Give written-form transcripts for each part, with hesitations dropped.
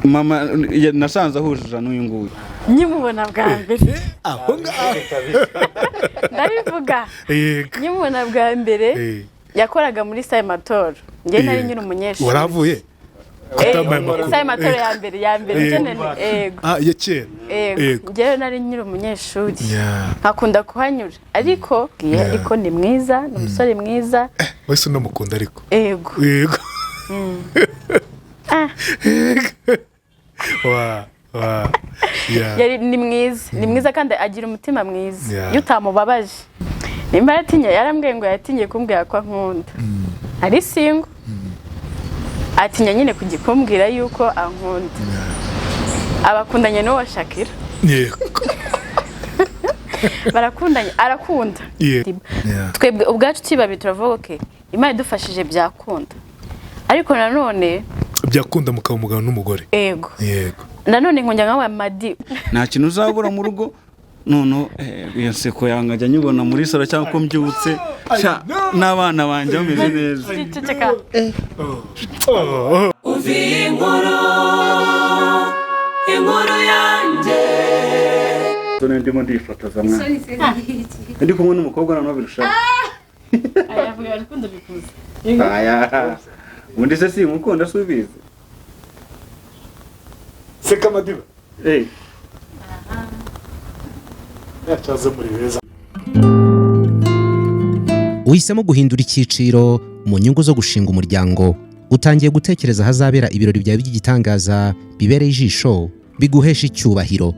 mama nasanze ahujije n'uyu nguyu nyimubona bwa mbere aho ngaho ndabivuga nyimubona bwa mbere yakoraga muri Sayimatoro nge nari nyine umunyeshuri waravuye Sayimatoro ya mbere cyane ego ya kera ego nge nari nyine umunyeshuri nkakunda kuhanyura ariko ni mwiza ni umusore mwiza wese unamukunda ariko ego yari ni mwiza kandi agira umutima mwiza iyo utamubabaje nimba yarambwiye ngo yatinye kumbwira ko ankunda ari singo atinya nyine kugikumbwira yuko ankunda abakundanye n'uwo Shakira barakundanye arakunda twebwe ubwacu kibabi turavuga okay Imana idufashije byakunda ariko nanone byakunda mukaba umugabo n'umugore yego nanone nkonja nkawe Madi nta kintu uzabura mu rugo nono iyo seko yangajya nyibona muri sala cyangwa ko mbyutse n'abana banje bameze neza uvi inkuru yanjye done ndimo ndifotoza mwana ndi kumwe n'umukobwa nano birusha ayavuga arikundo bikuze aya undi se si mukunda subize seka Madiba yacaze muri beza uhisemo guhindura icyiciro mu nyungu zo gushinga umuryango utangiye gutekereza hazabera ibirori byawe by'igitangaza bibereye ijisho biguhesha icyubahiro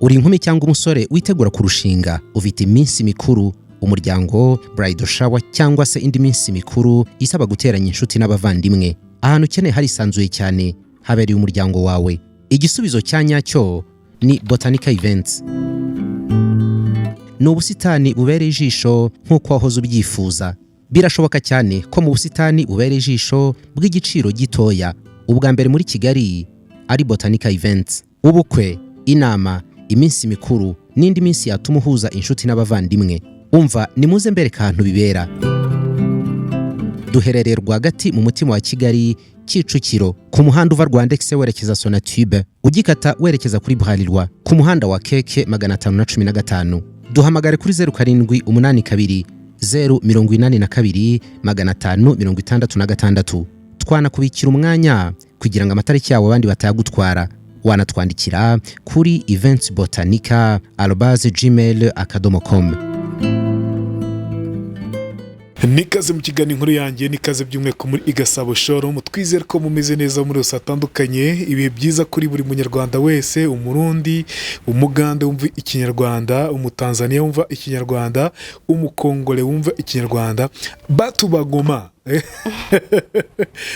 uri inkumi cyangwa umusore witegura kurushinga ufite iminsi mikuru umuryango bridal shower cyangwa se indi minsi mikuru isaba guteranya inshuti n'abavandimwe ahantu ukeneye harisanzuye cyane habereye umuryango wawe igisubizo cya nyacyo ni Botanica Events ni ubusitani bubereye ijisho nk'uko wahoze ubyifuza birashoboka cyane ko mu busitani bubereye ijisho bw'igiciro gitoya ubwa mbere muri Kigali ari Botanica Events ubukwe inama iminsi mikuru n'indi minsi yatuma uhuza inshuti n'abavandimwe umva nimuze mbereka ahantu bibera duherereye rwagati mu mutima wa Kigali Kicukiro ku muhanda uva Rwandex werekeza Sonatube ugikata werekeza kuri Bralirwa ku muhanda wa Keke 515 duhamagare kuri 0782 082 566 twanakubikira umwanya kugira ngo amatariki yawe abandi batayagutwara wanatwandikira kuri eventsbotanica@gmail.com nikaze mu kiganiro inkuru yanjye nikaze by'umweko muri Igasabo Showroom twizere ko mumeze neza muri hose atandukanye ibihe byiza kuri buri munyarwanda wese umurundi umugande wumva ikinyarwanda umutanzania wumva ikinyarwanda umukongole wumva ikinyarwanda batu bagoma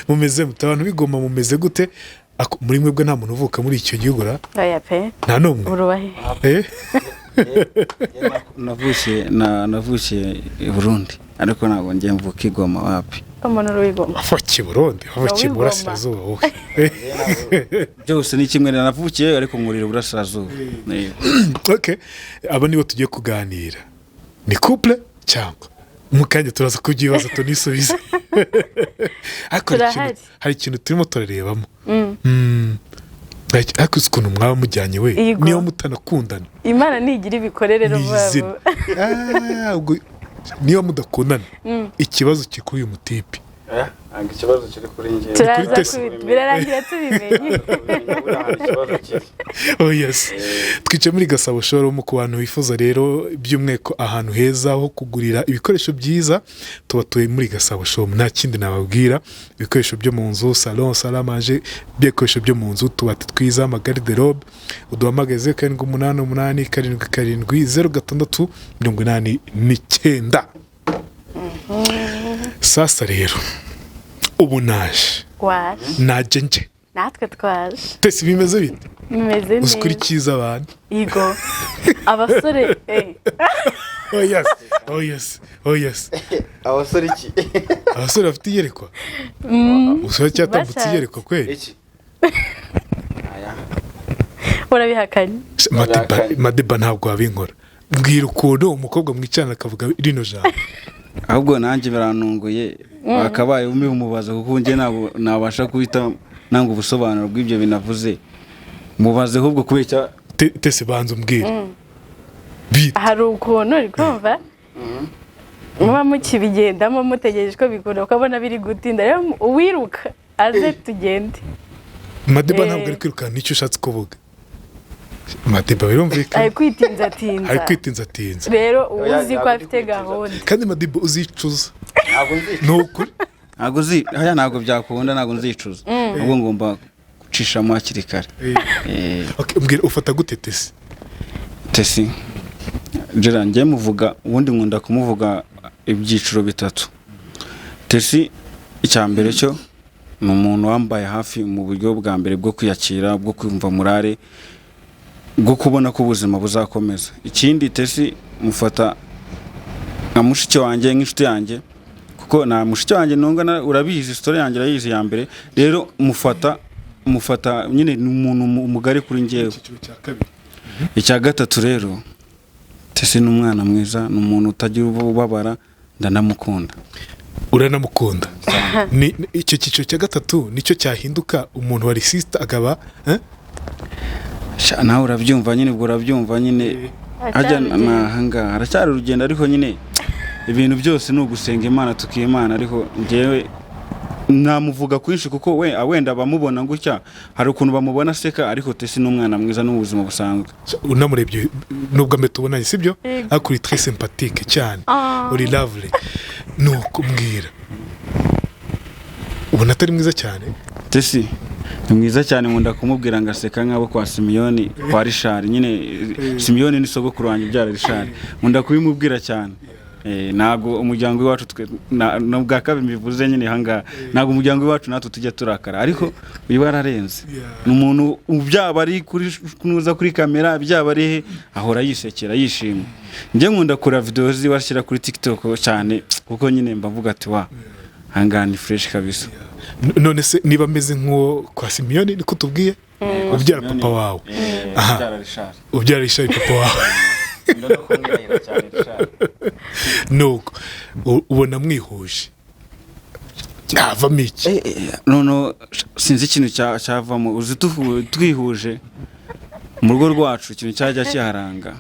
mumeze mutabana bigoma mumeze gute muri mwebwe nta muntu uvuka muri icyo gihugu ra oya pe nta numwe urubahe navukiye i Burundi ariko ntabwo ngiye mvuka Igoma wapi umuntu urwigoma avukiye i Burundi avukiye mu burasirazuba wowe byose ni kimwe navukiye ariko nkurira burasirazuba okay aba nibo tugiye kuganira ni couple cyangwa mukanya turaza kubyibaza tunisubize hari ikintu turimo turarebamo ariko ukuntu mwaba mujyanye we niyo mutanakundana Imana nigira ibikorere rwabo niyo mudakundana ikibazo kikuye umutipi ikibazo kiri kuri njye birarangira tubimenye oh yes twice muri Gasabo Showroom ku bantu bifuza rero by'umweko ahantu heza ho kugurira ibikoresho byiza tubatuye muri Gasabo Showroom nta kindi nababwira ibikoresho byo mu nzu salon salamage by'ibikoresho byo mu nzu tubati twiza amagarde-robe uduhamagaze 788 sasa rero ubu naje nje natwe twaje tese bimeze bite bimeze neza uskurikiza abantu yego abasore oh yes abasore iki abasore bafite iyerekwa usore cyatambutse iyerekwa kweli iki urabihakanye Madiba ntabwo wabinkora mbwira ukuntu umukobwa mwicana akavuga rino jambo ahubwo nanjye biranunguye bakabaye umubaza kuko nje nabasha kubita nanga ubusobanuro bw'ibyo binavuze mubaze ahubwo kubera Tese banza umbwire hari ukuntu uri kumva muba mukibigendamo mutegereje ko bikunda ukabona biri gutinda rero uwiruka aze tugende. Madiba ntabwo ari kwiruka nicyo ushatse kuvuga. Madiba birumvikana ari kwitinza atinza rero uzi ko afite gahunda kandi Madiba uzicuza ntabwo byakunda ntabwo nzicuza ahubwo ngomba gucishamo hakiri kare. Mbwira ufata gute Tesi Gerard ngiye muvuga ubundi nkunda kumuvuga ibyiciro bitatu. Tesi icya mbere cyo ni umuntu wambaye hafi mu buryo bwa mbere bwo kwiyakira bwo kumva murare bwo kubona ko ubuzima buzakomeza. Ikindi Tesi mufata nka mushiki wanjye nk'inshuti yanjye kuko na mushiki wanjye nungana urabizi story yanjye irayizi ya mbere rero mufata nyine ni umuntu mugari kuri njyewe. Icya gatatu rero Tesi ni umwana mwiza ni umuntu utagira ubabara ndanamukunda. Uranamukunda ni icyo cyiciro cya gatatu nicyo cyahinduka umuntu wa resista agaba nawe urabyumva nyine ubwo urabyumva nyine ajya nahanga haracyari urugendo ariko nyine ibintu byose ni ugusenga Imana tukimana ariko njyewe namuvuga kwinshi kuko wenda bamubona gutya hari ukuntu bamubona seka ariko Tesi ni umwana mwiza n'ubuzima busanzwe. Unamurebye nubwo amete ubonanye sibyo akuri très sympathique cyane uri lovely nuko mbwira ubona atari mwiza cyane. Tesi ni mwiza cyane nkunda kumubwira ngaseka nk'abo kwa Simiyoni kwa Richard nyine Simiyoni ni sogokuru wanjye byara Richard nkunda kubimubwira cyane. Nago umuryango wacu no bwa kabiri bivuze nyine hanga nago umuryango wacu natwe tujya turakara ariko uyu bararenze n'umuntu ubyaba ari kunuza kuri kamera byaba ari ahora yisekera yishimye. Nje nkunda kura videos zibashira kuri TikTok cyane kuko nyine mbavuga ati wa hanga ni fresh kabisa. None se niba meze nko kwa Simiyoni niko tubwiye ubyara papa wawe ubyara Richard papa wawe nuko ubona mwihuje avamo iki no sinzi ikintu cyavamo uzi twihuje mu rugo rwacu ikintu cyajya kiharanga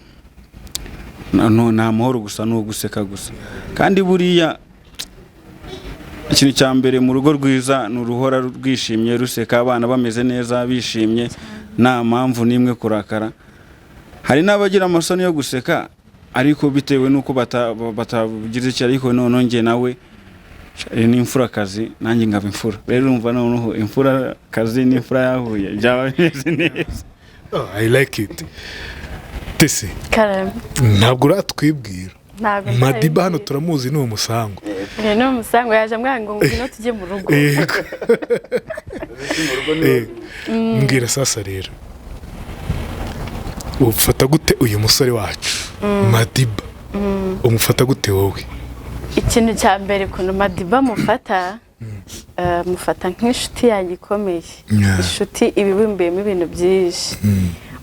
nta mahoro gusa no guseka gusa kandi buriya ikintu cya mbere mu rugo rwiza ni uruhora rwishimye ruseka abana bameze neza bishimye nta mpamvu n'imwe kurakara. Hari n'abagira amasoni yo guseka ariko bitewe nuko batagize icyo ariko none nge nawe ni imfura kazi nanjye ngaba imfura rero umva noneho imfura kazi ni imfura yahuye byaba bimeze neza. I like it. Tesi ntabwo uratwibwira Madiba hano turamuzi ni umusango ni umusango yaje mwango ngino tujye mu rugo. Mbwira sasa rero ufata gute uyu musore wacu Madiba umufata gute wowe? Ikintu cya mbere kuno Madiba mufata nk'inshuti yanjye ikomeye inshuti ibibumbiyemo ibintu byinshi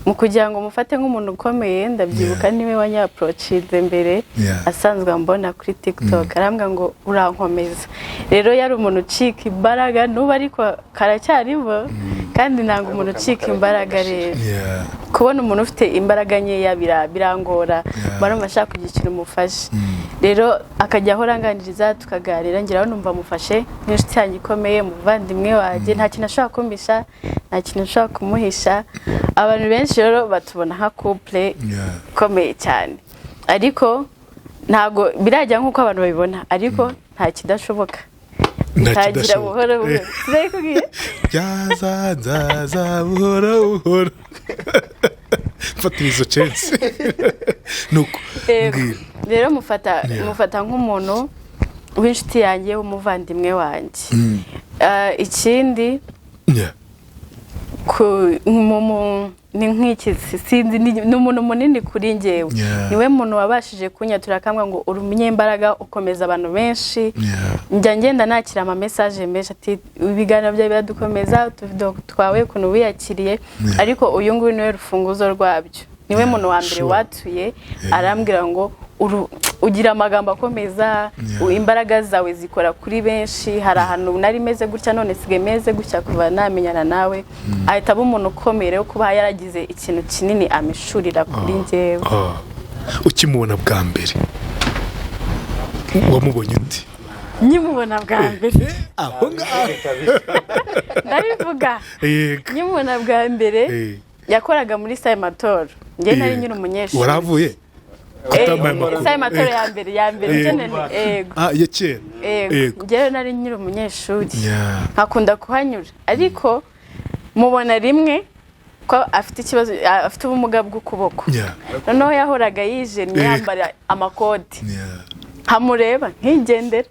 mu kugira ngo mufate nk'umuntu ukomeye ndabyibuka niwe wanyaprochize mbere asanzwe mbona kuri TikTok arambwa ngo urankomeza rero yari umuntu ucika imbaraga nuba ariko karacyaribo kandi nanga umuntu ucika imbaraga rero kubona umuntu ufite imbaraga nkeya birangora bari mashaka kugira ikintu umufashe rero akajya ahora nganiriza tukaganira ngiraho numva mufashe n'inshuti yanjye ikomeye muvandimwe waje nta kintu ashaka kumisha nta kintu ashaka kumuhisha. Abantu benshi rero batubona nka couple ikomeye cyane ariko ntago birajya nk'uko abantu babibona ariko nta kidashoboka ntagira buhoro buhoro zayikugiye byazaza buhoro buhoro fatirizo chance nuko rero mufata nk'umuntu w'inshuti yanjye w'umuvandimwe wanjye. Ikindi ni nk'iki sinzi ni umuntu munini kuri njyewe niwe muntu wabashije kunyatura akamwa ngo uri umunyembaraga ukomeza abantu benshi njya ngenda nakira ama message menshi ati ibiganiro byawe biradukomeza utuvido twawe kuntu wiyakiriye ariko uyu nguyu niwe rufunguzo rwabyo niwe muntu wa mbere watuye arambwira ngo ugira amagambo akomeza imbaraga zawe zikora kuri benshi hari ahantu nari meze gutya none sigaye meze gutya kuva namenyana nawe ahita aba umuntu ukomeye rero kuba yaragize ikintu kinini amishurira kuri njyewe. Ukimubona bwa mbere wamubonye uti? Nkimubona bwa mbere aho ngaho ndabivuga, nkimubona bwa mbere yakoraga muri Sayimatora, njye nari nyine umunyeshuri. Waravuye Sayimatora ya mbere ya kera. Njyewe nari nyine umunyeshuri nkakunda kuhanyura, ariko mubona rimwe ko afite ikibazo, afite ubumuga bw'ukuboko, noneho yahoraga yijennye yambara amakoti, hamureba nkigendera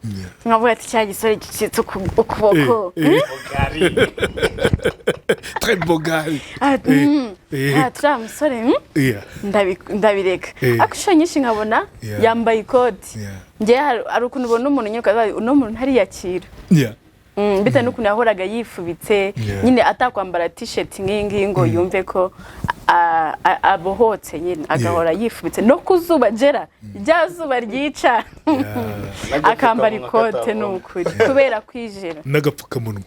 nkavuga ati cya gisore gicitse ukuboko très bogari turiya musore ndabireka, ariko inshuro nyinshi nkabona yambaye ikoti, njye hari ukuntu ubona umuntu nyine ukavuga uno muntu ntariyakira bitewe n'ukuntu yahoraga yifubitse nyine atakwambara t-shirt nk'iyi ngo yumve ko abohotse, nyine agahora yifubitse no ku zuba gera rya zuba ryica akambara ikote n'ukuri kubera kwijera n'agapfukamunwa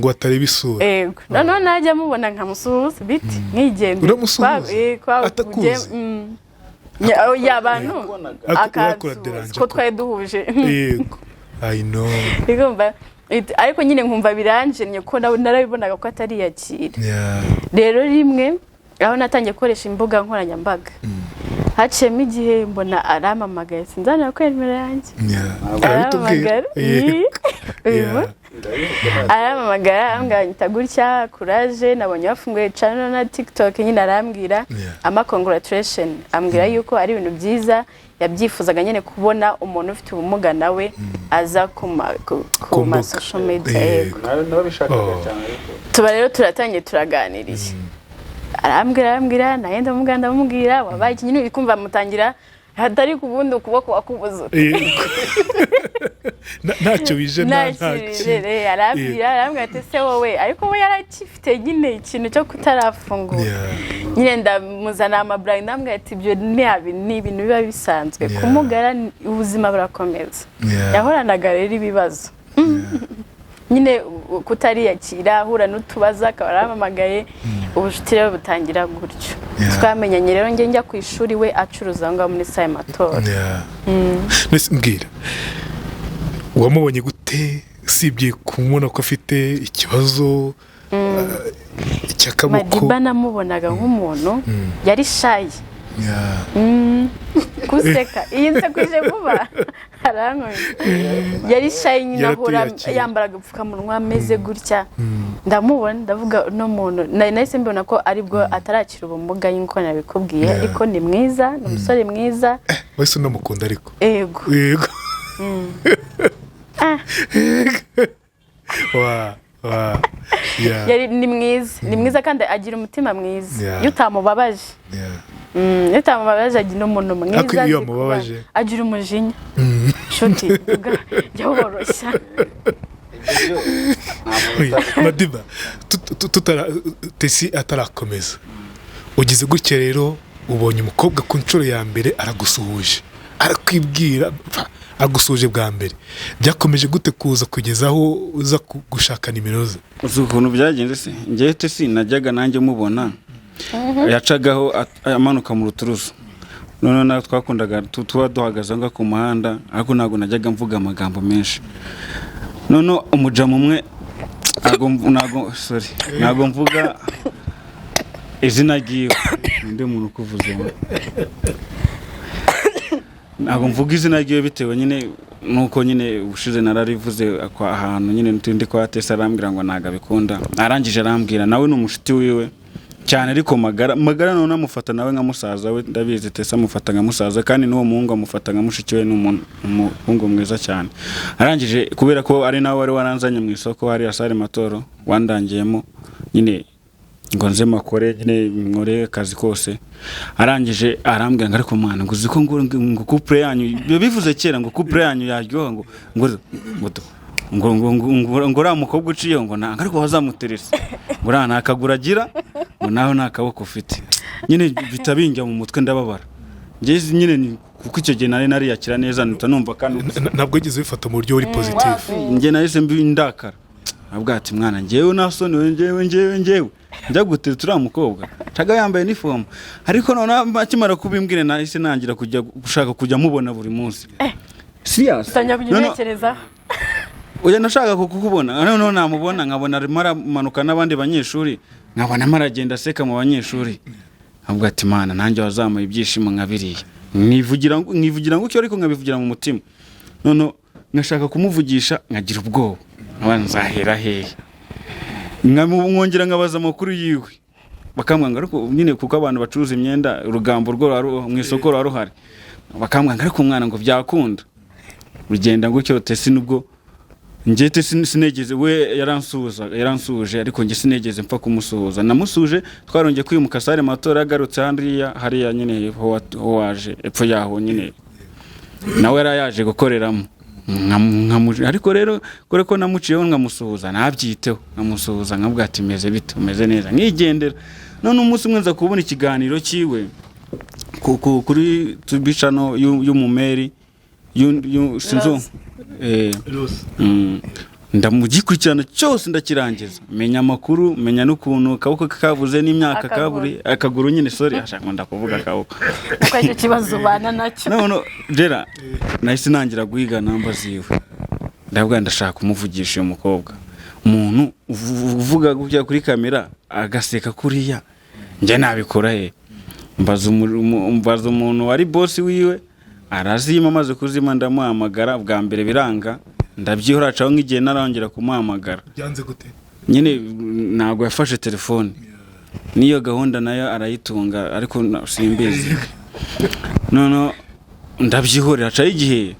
ngo atareba isura. noneho najya mubona nkamusuhuza biti nkigende atakuzi y'abantu akazi ko twari duhuje. I know. Ariko nyine nkumva biranjennye ko narabibonaga ko atari yakira. Rero rimwe aho natangiye gukoresha imbuga nkoranyambaga haciyemo igihe mbona aramamagaye, sinzana kwemera yanjye aramamagara ambwira nyita gutya Courage, nabonye bafunguye channel na TikTok, nyine arambwira congratulation, ambwira yuko ari ibintu byiza yabyifuzaga nyine kubona umuntu ufite ubumuga nawe aza ku ma social media. Tuba rero turatangiye turaganiriye, arambwira naye ndamubwira wabaye iki, nyine bikumva mutangira hatari kubundi ukuboko wakubuza ntacyo bije arambwira ati se wowe, ariko we yarakifite nyine ikintu cyo kutarafungura, nyine ndamuzana amabrand, ndambwira ati ibyo ni ibintu biba bisanzwe kumugara, ubuzima burakomeza. Yahoranaga rero ibibazo nyine kutariyakira, ahura n'utubaza, akaba aramamagaye, ubucuti rero butangira gutyo. Twamenyanye rero njya ku ishuri, we acuruza ngo muri Sayimatora. Mbwira wamubonye gute, sibye kumubona ko afite ikibazo cy'akaboko? Madiba namubonaga nk'umuntu yari shy, kuseka iyi nsekuje vuba harankoye, yari shy nyine, ahora yambara agapfukamunwa ameze gutya. Ndamubona ndavuga no muntu nahise mbona ko aribwo atarakira ubumuga y'inko nabikubwiye, ariko ni mwiza, ni umusore mwiza. Wese unamukunda ariko? Yego. Yari ni mwiza kandi agira umutima mwiza, iyo utamubabaje agira n'umuntu mwiza, agira umujinya nshuti jya woroshya. Madiba, Tesi atarakomeza, ugize gutya rero ubonye umukobwa ku nshuro ya mbere aragusuhuje, arakwibwira agusuhuje bwa mbere, byakomeje gute kuza kugeza aho uza gushaka nimero ze? Uzi ukuntu byagenze se? Njyewe Tesi najyaga nanjye mubona yacagaho amanuka mu ruturuzo, noneho natwe twakundaga tuba duhagaze ngo ku muhanda, ariko ntabwo najyaga mvuga amagambo menshi. Noneho umujamu umwe ntabwo mvuga izina ryiwe, ndi muntu kuvuze ntabwo mvuga izina ryiwe bitewe nyine nuko nyine ubushize nararivuze ahantu nyine ndi kwa Tesi, arambwira ngo ntago abikunda. Arangije arambwira nawe ni umushuti wiwe cyane, ariko magara none amufata nawe nka musaza we, ndabizi Tesi amufata nka musaza, kandi n'uwo muhungu amufata nka mushiki we, n'umuhungu mwiza cyane. Arangije kubera ko ari nawe wari waranzanye mu isoko hari Sayimatora, wandangiyemo nyine ngo nze makore nyine nkore akazi kose. Arangije arambwira ngo ariko mwana ngo uziko ngo couple yanyu bivuze kera ngo couple yanyu yaryoha ngo ra mukobwa uciye ngo nanga ariko wazamuteresa ngo ra ntakagura agira ngo naho nta kaboko ufite. nyine bitabinjya mu mutwe ndababara ngeze nyine kuko icyo gihe nari yakira neza numva kandi ntabwo yigeze bifata mu buryo buri positive. njye nahise ndakara abwa ati mwana njyewe nasoni njyewe njya gutera turiya mukobwa caga yambaye uniform ariko none akimara kubimbwire nahise nangira gushaka kujya mubona buri munsi. Serious tanya kugerekereza oya nashaka kukubona none namubona nkabona arimo aramanuka n'abandi banyeshuri nkabona maragenda aseka mu banyeshuri abwa ati mana nanjye wazamuye ibyishimo nkabiriye nkivugira ngo cyo ariko nkabivugira mu mutima none ngashaka kumuvugisha nkagira ubwoba abanzahera hehe nkamwongera ngabaza amakuru yiwe bakamwanga ariko nyine kuko abantu bacuruza imyenda urugambo rwo mu isoko ruhari bakamwanga ariko umwana ngo byakunda rugenda gutyo Tesi nubwo njye Tesi sinegeze we yaransuje ariko njye sinegeze mpfa kumusuhuza namusuje twarongeye kwimuka sare matora yagarutse hariya nyine ho waje epfo yaho nyine nawe yarayaje gukoreramo ariko rero kore ko namuciyeho ngamusuhuza nabyiteho ngamusuhuza nkabwa ati meze bite umeze neza nkigendera none umunsi umwe nza kubona ikiganiro cyiwe kuri tubicano y'umumeri sinzo ndamugikurikirana cyose ndakirangiza menya amakuru menya n'ukuntu kaboko kavuze n'imyaka kaburi akaguru nyine sorry ashaka ndakuvuga kaboko uko icyo kibazo bana nacyo none Jera nahise nangira guhiga namba ziwe ndabwa ndashaka kumuvugisha uyu mukobwa umuntu uvuga gutya kuri kamera agaseka kuriya njye nabikora mbaza umuntu wari boss wiwe arazima maze kuzima ndamuhamagara bwa mbere biranga ndabyihora caho ngigiye narongera kumuhamagara byanze gute nyine nago yafashe telefone niyo gahunda nayo arayitunga ariko simbizi none ndabyihorera caho igihe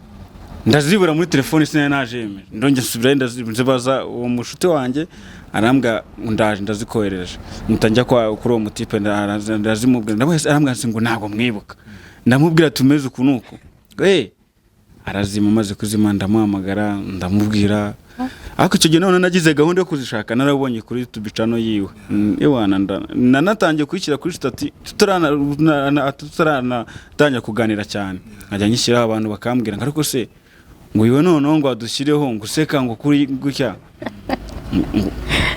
ndazibura muri telefone sine najeme ndonge nsubira ndazibaza uwo mushuti wanjye arambwa ndaje ndazikohereje mutanjya kuri uwo mutipe ndazimubwira ndabese arambwa ngo nago mwibuka ndamubwira tumeze ukunuko arazima maze kuzima ndamuhamagara ndamubwira ariko icyo gihe none nagize gahunda yo kuzishaka narabonye kuri tubicano yiwe ewana nanatangiye kwishyira kuri stati tutaranatanya kuganira cyane nkajya nyishyiraho abantu bakambwira ngo ariko se ngo iwe noneho ngo adushyireho ngo useka ngo kuri gutya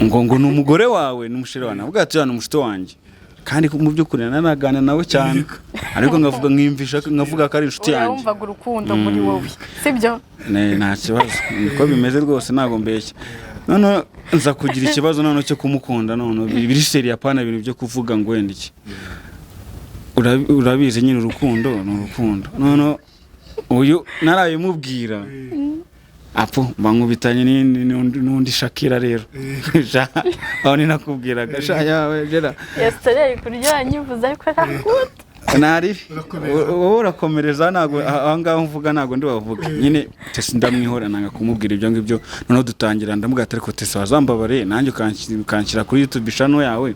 ngo ni umugore wawe n'umushire wawe nabwo ati umushito wanjye kandi mu by'ukuri nanagana nawe cyane ariko ngavuga nkimvisha ngavuga ko ari inshuti yanjye wumvaga urukundo muri wowe sibyo nta kibazo niko bimeze rwose nago mbeshya none nza kugira ikibazo none cyo kumukunda none biri seri yapana ibintu byo kuvuga ngo wenda iki urabizi nyine urukundo n'urukundo none uyu narabimubwira apo bankubitanye n'undi Shakira rero aho ni nakubwiraga sha yawe Jera yesterday kuryonya uvuze ariko ntakuta nari urakomereza nago ahangaho mvuga nago ndi bavuga nyine Tesi ndamwihora nanga kumubwira ibyo ngibyo none dutangira ndamuga ariko Tesi wazambabare nanjye ukanshyira kuri YouTube channel yawe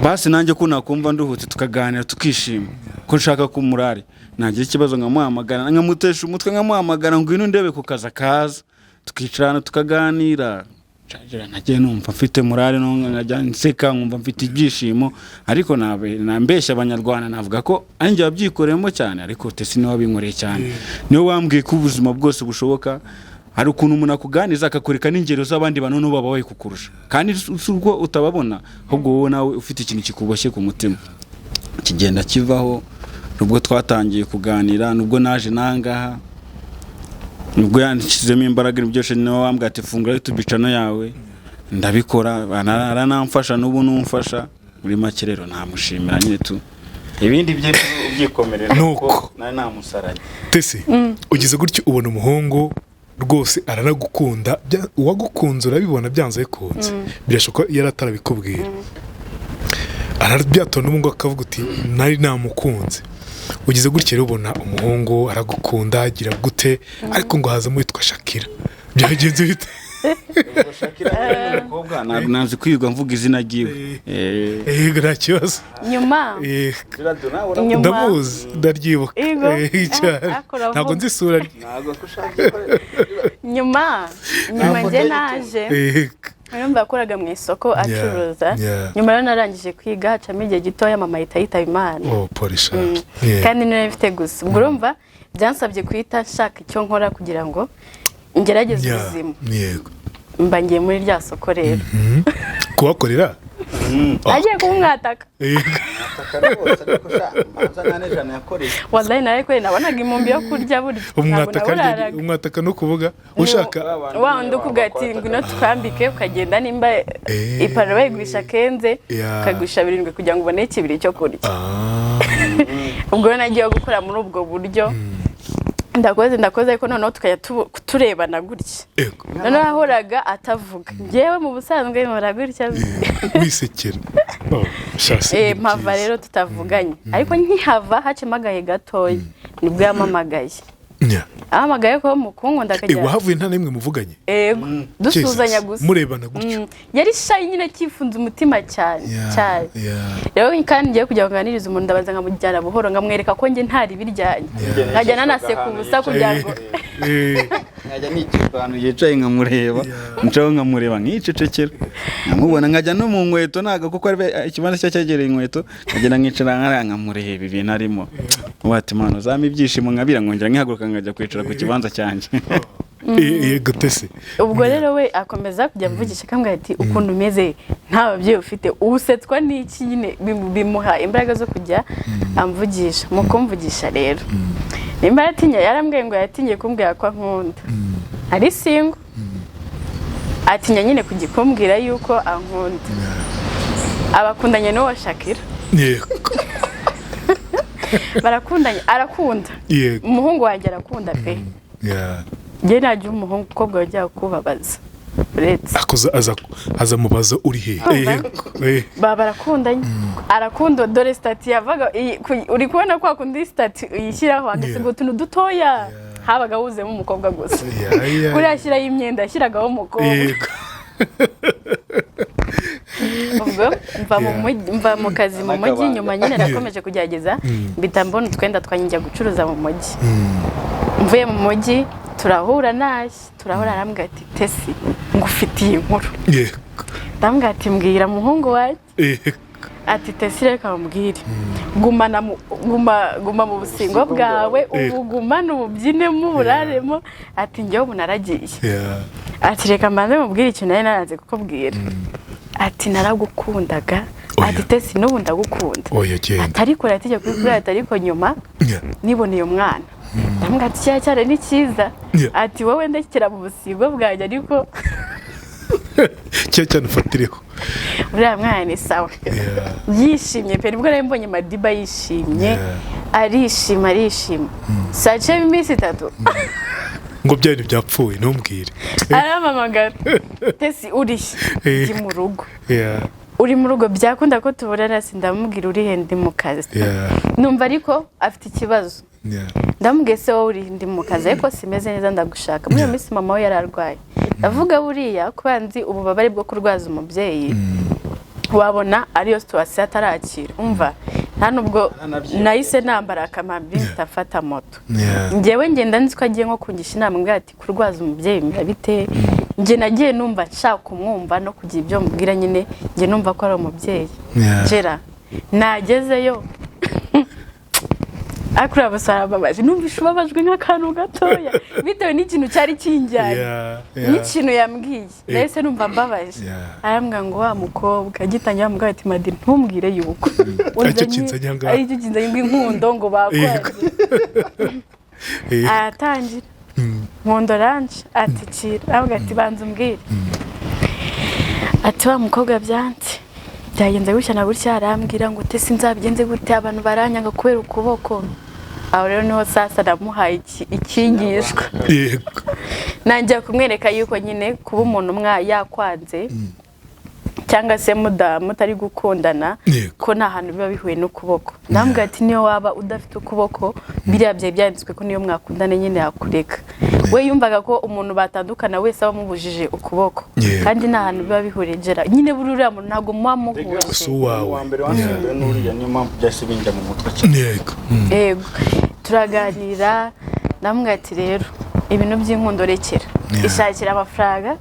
basi nanjye ko nakumva nduhutse tukaganira tukishima ko nshaka kumurari nagira ikibazo nkamuhamagara nkamutesha umutwe nkamuhamagara ngo ino ndebe kukaza kaza tukicarana tukaganira nagiye numva mfite morale nkajya nseka nkumva mfite ibyishimo ariko nambeshya abanyarwanda navuga ko anjye wabyikoreyemo cyane ariko Tesi niwe wabinkoreye cyane niwe wambwiye ko ubuzima bwose bushoboka hari ukuntu umuntu akuganiza akakureka n'ingero z'abandi bantu no babaye kukurusha kandi urwo utababona ahubwo wowe nawe ufite ikintu kikuboshye ku mutima kigenda kivaho nubwo twatangiye kuganira nubwo naje nangaha nubwo yanshizemo imbaraga byose niwe wambwa ati fungura YouTube channel yawe ndabikora aranamfasha n'ubu numfasha muri make rero namushimira nyine tu ibindi bye byikomerera nuko nari namusaranye Tesi ugize gutyo ubona umuhungu rwose aranagukunda uwagukunze urabibona byanze bikunze birashoka yaratarabikubwira arabyatonda umungu akavuga uti nari namukunze ugize gutyo rero ubona umuhungu aragukunda agira gute ariko ngo hazamo witwa Shakira byagenze bite Shakira umukobwa nazi kwirwa mvuga izina ryiwe nta kibazo nyuma ndamuzi ndaryibuka ntabwo nzi isura nyuma njye naje urumva yakoraga mu isoko acuruza nyuma rero narangije kwiga hacamo igihe gitoya mama yitaba Imana Polisha kandi nari mfite gusa ubwo urumva byansabye kwita nshaka icyo nkora kugira ngo ngerageze ubuzima yego mba ngiye muri rya soko rero kuhakorera agiye kumwataka wallahi nawe kwe nabonaga imumbi yo kurya burya umwataka no kuvuga ushaka wa undi ukugati ngwino tukambike ukagenda nimba ipantaro bayigurisha kenze ukagusha 7 kugira ngo ubone ikibiri cyo kurya ubwo nagiye gukora muri ubwo buryo ndakoze ariko noneho tukajya turebana gutya noneho ahoraga atavuga ngewe mu busanzwe nkora gutya wisekera mpava rero tutavuganye ariko nkihava hacimagaye gatoya nibwo yamamagaye ahamagaye ko mukunda akajya wahavuye nta nimwe muvuganye dusuzanya gusa murebana gutyo yari shy nyine kifunze umutima cyane rero kandi ngiye kujya kuganiriza umuntu ndabaza nkamujyana buhoro ngamwereka ko nge ntari biryanye nkajya nanaseka ubusa kugira ngo nkajya n'ikipanu yicaye nkamureba ncaho nkamureba nkicecekera nkamubona nkajya no mu nkweto naga kuko ari ikibanza cyo cyegereye inkweto nkagenda nkicara nkamureba ibintu arimo wati mano zama ibyishimo nkabira nkongera nkihaguruka nkajya kwicara ku kibanza cyanjye gutese ubwo rero we akomeza kujya mvugisha kambwa ati ukuntu umeze nta babyeyi ufite usetswa n'iki nyine bimuha imbaraga zo kujya amvugisha mu kumvugisha rero nimba yarambwiye ngo yatinye kumbwira ko ankunda ari single atinya nyine kugikumbwira yuko ankunda abakundanye n'uwo Shakira barakundanye arakunda umuhungu wanjye arakunda pe njye najya umuhungu ukobwa wajya kubabaza uretse aza mubaza uri he barakundanye arakunda dore stati yavaga uri kubona ko akundi stati yishyiraho agasiga utuntu dutoya habaga huzemo umukobwa gusa kuri ashyiraho imyenda yashyiragaho umukobwa ubwo mva mu kazi mu mujyi nyuma nyine nakomeje kugerageza mbita mbona utwenda twanjya gucuruza mu mujyi mvuye mu mujyi turahura arambwira ati Tesi ngufitiye inkuru ndambwira ati mbwira muhungu wanjye ati Tesi reka mbwire guma mu busingo bwawe ubugumane ububyinemo uburaremo ati njyewe ubu naragiye ati reka mbanze mubwire ikintu nari naranze kukubwira ati naragukundaga ati Tesi n'ubu ndagukunda ariko nategeka kuri ariko nyuma niboneye umwana ndambwira ati cyane ni cyiza ati wowe ndekera mu busingo bwanjye ariko cyane ufatireho uriya mwana ni sawa yishimye pe nibwo nari mbonye Madiba yishimye arishima sace iminsi 3 ngo byari byapfuye ntumbwire aramamagara Tesi uri mu rugo uri mu rugo byakunda ko tuburana sindamubwira uri hendi mu kazi numva ariko afite ikibazo ndamubwiye se wowe uri ndi mu kazi ariko simeze neza ndagushaka muri iyo minsi mama we yararwaye avuga buriya kubanzi ububabare bwo kurwaza umubyeyi wabona ariyo situation atarakira umva nta nubwo nahise nambara akamambiri ntafata moto njyewe ngenda nzi ko agiye nko kungisha inama mbwira ati kurwaza umubyeyi bite njye nagiye numva nshaka kumwumva no kugira ibyo mubwira nyine njye numva ko ari umubyeyi jera nagezeyo akura basarababaje numvisha ubabajwe nk'akantu gatoya bitewe n'ikintu cyari kinjyanye n'ikintu yambwiye nahise numva mbabaje arambwira ngo wa mukobwa agitangira amubwira ati Madi ntumbwire yuko aricyo kinzanye inkundo ngo bakwaje atangira nkundo ranje ati kira arambwira ati banza umbwire ati wa mukobwa byanze byagenze gutya na gutya arambwira ngo Tesi nzabigenze gute abantu baranyanga kubera ukuboko aho rero niho sasa namuhaye ikingishwa nanjye kumwereka yuko nyine kuba umuntu yakwanze cyangwa se mutari gukundana ko nta hantu biba bihuye n'ukuboko nambwira ati niyo waba udafite ukuboko biriya byaye byanditswe ko niyo mwakundane nyine yakureka we yumvaga ko umuntu batandukana wese aba mubujije ukuboko kandi nta hantu biba bihuriye jera nyine bururiya muntu ntago muba muhura wa mbere wanjye n'uriya niyo mpamvu byase binjya mu mutwe cyane yego turaganira namwe ati rero ibintu by'inkundo rekera ishakira amafaranga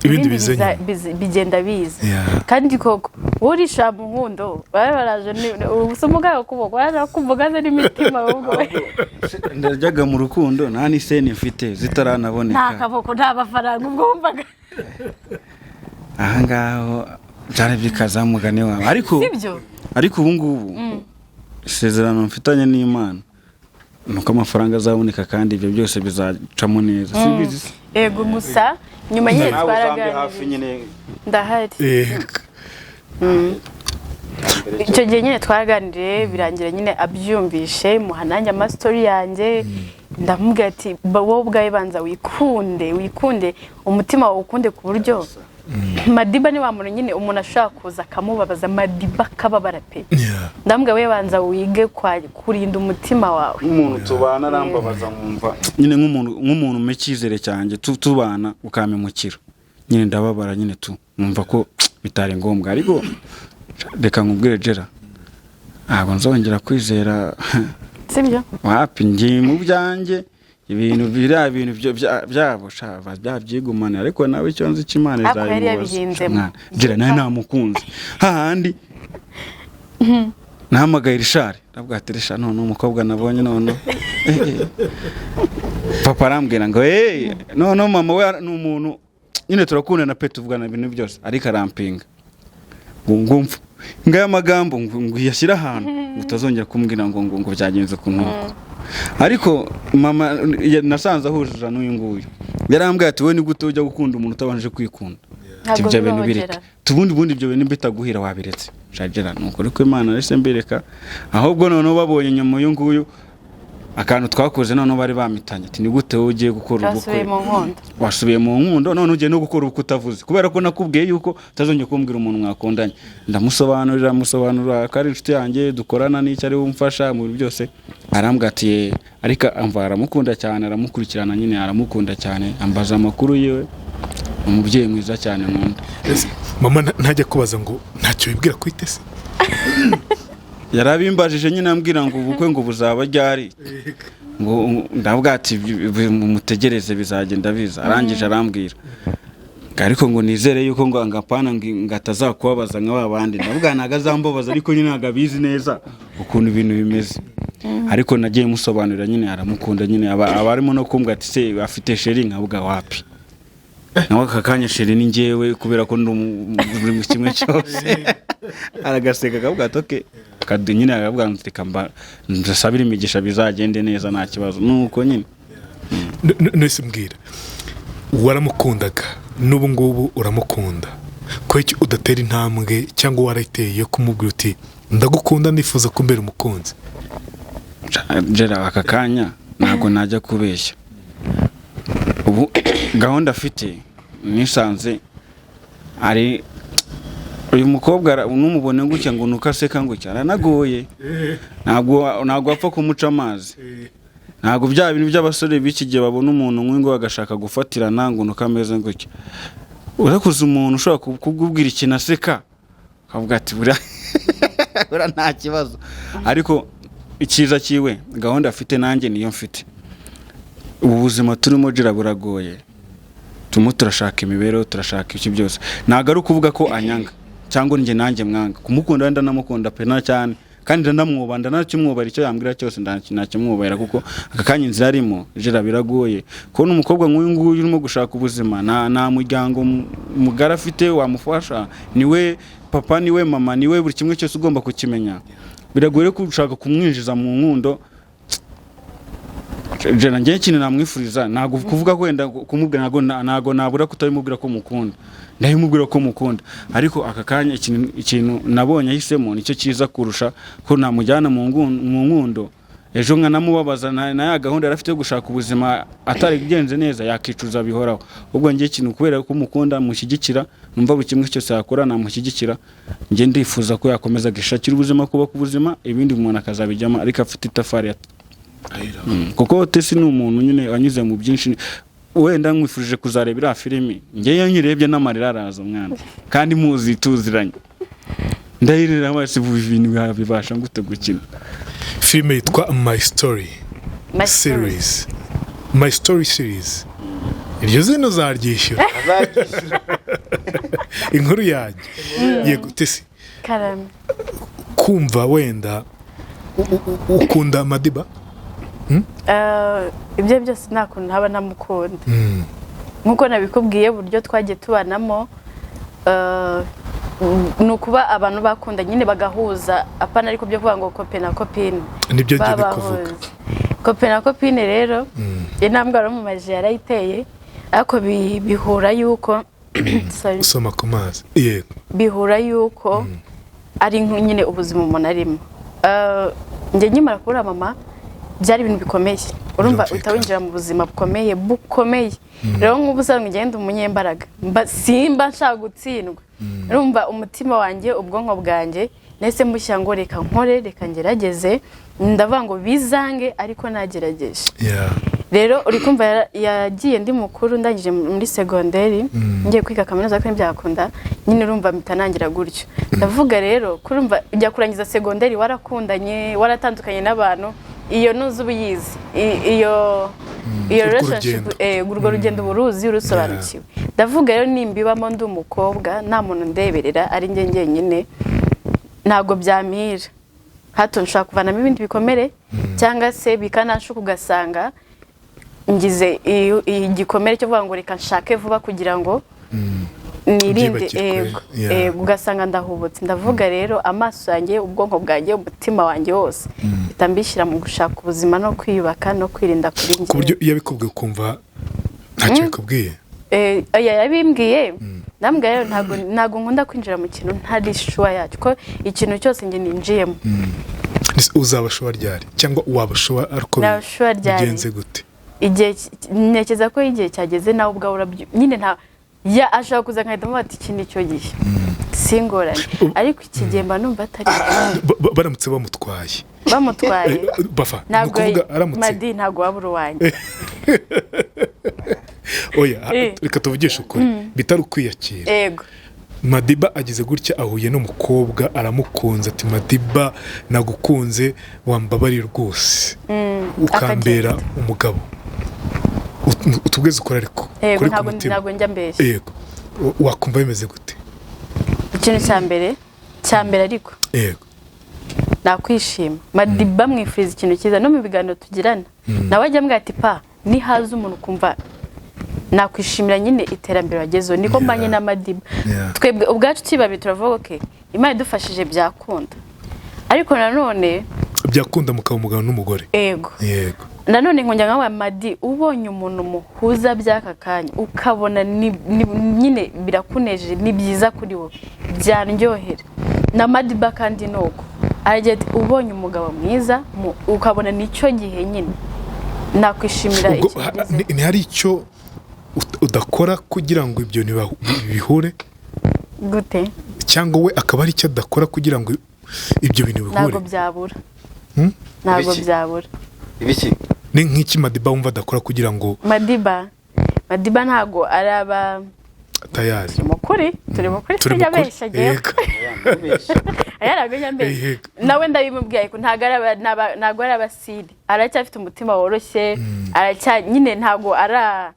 ibindi bigenda biza. Yeah. Kandi koko urisha mu nkundo baraje ubusumuga kuboko barakuvugaze n'imitima ahubwo ndajyaga mu rukundo nta n'iseni mfite zitaranaboneka nta kaboko nta bafaranga ubwo wumvaga aha ngaho byari bikazamugane wawe ariko ubu ngubu isezerano mfitanye n'Imana nuko amafaranga azaboneka kandi ibyo byose bizacamo neza sibizi ego musa nyuma nyine twaraganiriye ndahari icyo gihe nyine twaraganiriye birangira nyine abyumvishe muhananye amastori yanjye ndamubwira ati wowe ubwawe banza wikunde umutima wawe ukunde ku buryo Madiba ni wa muntu nyine umuntu ashaka kuza akamubabaza Madiba kababara pe ndambwa we banza wige kurinda umutima wawe umuntu tubana arambabaza mwumva nyine nk'umuntu mekizere cyanjye tubana ukamemukira nyine ndababara nyine mwumva ko bitari ngombwa ariko reka nkubwire Jera ntabwo nzongera kwizera sibyo wapi ngiye mu byanjye ibintu byabo shava byabyigumana ariko nawe icyo nzi cy'Imana izayimubaza Jera nawe namukunze hahandi nahamagaye Richard nabwo ateresha none umukobwa nabonye none papa arambwira ngo none mama we ni umuntu nyine turakundana pe tuvugana ibintu byose ariko arampinga ngumva ngaya magambo ngo yashyira ahantu utazongera kumbwira ngo byagenze kuntu ariko mama nasanze ahujije n'uyu nguyu yarambwiye ati we ni gute ujya gukunda umuntu utabanje kwikunda ibyo bintu bireke tubundi ibyo bintu bitaguhira wabiretse Jagera nuko ariko Imana rese mbereka ahubwo none babonye nyuma uyu nguyu akantu twakoze none bari bamitanye ati ni gute ugiye gukora ubukwe wasubiye mu nkundo none ugiye no gukora ubukwe utavuze kubera ko nakubwiye yuko utazongeye kumbwira umuntu mwakundanye ndamusobanurira ko ari inshuti yanjye dukorana n'icyo ari umfasha mu bintu byose arambwira ati ariko amva aramukunda cyane aramukurikirana nyine aramukunda cyane ambaza amakuru yiwe umubyeyi mwiza cyane nkunda mama ntajya kubaza ngo ntacyo bibwira kwitese yarabimbajije nyine ambwira ngo ubukwe ngo buzaba ryari ngo ndavuga ati mutegereze bizagenda biza arangije arambwira ariko ngo nizere yuko ngo angapana ngatazakubabaza nka babandi ndavuga naga zambabaza ariko nyine nagabizi neza ukuntu ibintu bimeze ariko nagiye musobanurira nyine aramukunda nyine abarimo no kumbwa ati se afite sheri nkavuga wapi nawe kakanya sheri ni ngewe kubera ko ndi kimwe cyose aragaseka akavuga atoke kadi nyine akavuga ntika ndasabira imigisha bizagende neza nta kibazo nuko nyine nese mbwira waramukundaga n'ubu ngubu uramukunda ko iki udatera intambwe cyangwa warateye kumubwira uti ndagukunda nifuza kumbera umukunzi Jera aka kanya ntabwo najya kubeshya ubu gahunda afite nisanze ari uyu mukobwa numubone gutya ngo nukaseka ngo cyaranagoye ntabwo apfa kumuca amazi ntabwo bya bintu by'abasore b'ikigihe babona umuntu nk'ingo bagashaka gufatirana ngo nukameze gutya urakuza umuntu ushobora kukubwira ikintu aseka akavuga ati bura nta kibazo ariko ikiza kiwe gahunda afite nanjye niyo mfite ubu buzima turimo Jera buragoye turashaka imibereho turashaka iki byose ntabwo ari ukuvuga ko anyanga cyangwa njye nanjye mwanga kumukunda ndanamukunda pe na cyane kandi ndamwubaha ndanakimwubahira icyo yambwira cyose ndakimwubahira kuko aka kanya inzira arimo Jera biragoye kubona umukobwa nk'uyu nguyu urimo gushaka ubuzima nta muryango mugara afite wamufasha niwe papa niwe mama niwe buri kimwe cyose ugomba kukimenya biragoye ko ushaka kumwinjiza mu nkundo Jera njye ikintu namwifuriza ntabwo kuvuga kwenda kumubwira ntabwo nabura kutabimubwira ko mukunda ndabimubwira ko mukunda ariko aka kanya ikintu nabonye ahisemo nicyo cyiza kurusha ko namujyana mu nkundo ejo nkanamubabaza na ya gahunda yarafite yo gushaka ubuzima atari bigenze neza yakicuza bihoraho ubwo njye ikintu kubera ko mukunda mushyigikira numva buri kimwe cyose yakora namushyigikira njye ndifuza ko yakomeza gishakira ubuzima kuba ku buzima ibindi umuntu akazabijyamo ariko afite itafari kuko Tesi ni umuntu nyine wanyuze mu byinshi wenda nkwifurije kuzarebera filimi ngeyo nyirebye n'amarira araza mwana kandi muzi tuziranye ndahirira amaso ibintu bibasha gute gukina filime yitwa My Story series iryo zino zaryishyura inkuru yanjye yego tesi karame kumva wenda ukunda Madiba ibyo byose nta kuntu ntaba namukunda nk'uko nabikubwiye uburyo twagiye tubanamo ni ukuba abantu bakunda nyine bagahuza apana ariko byo kuvuga ngo kope na kopine nibyo ngiye kuvuga kope na kopine rero intambwe wari mu maji yarayiteye ariko bihura yuko usoma ku mazi yego bihura yuko ari nyine ubuzima umuntu arimo njye nkimara kubura mama byari ibintu bikomeye urumva utawinjira mu buzima bukomeye rero nk'ubu usanga ngenda umunyembaraga simba nshaka gutsindwa urumva umutima wanjye ubwonko bwanjye nese mushyira ngo reka nkore reka ngerageze ndavuga ngo bizange ariko nagerageje rero uri kumva yagiye ndi mukuru ndangije muri segonderi ngiye kwiga kaminuza ko byakunda nyine urumva mitanangira gutyo ndavuga rero kurumva ujya kurangiza segonderi warakundanye waratandukanye n'abantu iyo nuzu ubiyizi iyo relationship urwo rugendo buruzi urusobanukiwe ndavuga rero nimbibamo ndi umukobwa nta muntu ndeberera ari njye njyenyine ntago byamira hato nshaka kuvanamo ibindi bikomere cyangwa se bikanashuka ugasanga ngize igikomere cyo vuga ngo reka nshake vuba kugira ngo nirinde ugasanga ndahubutse ndavuga rero amaso yanjye ubwonko bwanjye umutima wanjye wose bitambishyira mu gushaka ubuzima no kwiyubaka no kwirinda kuri njye ku buryo iyo bikubwiye ukumva ntacyo bikubwiye yabimbwiye ndambwira rero ntago nkunda kwinjira mu kintu ntari shuwa yacyo ko ikintu cyose njye ninjiyemo uzaba shuwa ryari cyangwa waba shuwa ariko bigenze gute igihe ntekereza ko igihe cyageze nawe ubwawe urabyo nyine nta ya ashaka kuza nkahita mubata iki ni cyo gihe singorane ariko iki gihe mba numva atari baramutse bamutwaye bafa ntabwo Madi ntabwo wabura uwanjye oya reka tuvugishe ukuri bitari ukwiyakira yego Madiba agize gutya ahuye n'umukobwa aramukunze ati Madiba nagukunze wambabarira rwose ukambera umugabo utubweze ukora ariko kuri ku mutima ntabwo njya mbeshya yego wakumva bimeze gute ikintu cya mbere ariko yego nakwishima Madiba mwifuriza ikintu cyiza no mu biganiro tugirana nawe ajya mbwira ati pa nihaza umuntu kumva nakwishimira nyine iterambere wagezeho niko mbanye na Madiba twebwe ubwacu tibabi turavuga okay Imana idufashije byakunda ariko nanone byakunda mukaba umugabo n'umugore yego nanone nkongera nkawe Madi ubonye umuntu muhuza by'aka kanya ukabona nyine birakunejeje ni byiza kuri wowe byanryohera na Madiba kandi nuko aragira ati ubonye umugabo mwiza ukabona nicyo gihe nyine nakwishimira iki ni hari icyo udakora kugira ngo ibyo bihure gute cyangwa we akaba ari icyo adakora kugira ngo ibyo bintu bihure ntabwo byabura ntabwo byabura ibiki ni nk'iki Madiba wumva adakora kugira ngo Madiba ntabwo araba tayari turi mukuri twiyabesha yego ayaraganyambere nawe ndabimubwiye ko ntago ari abasiri aracyafite umutima woroshye nyine ntago ara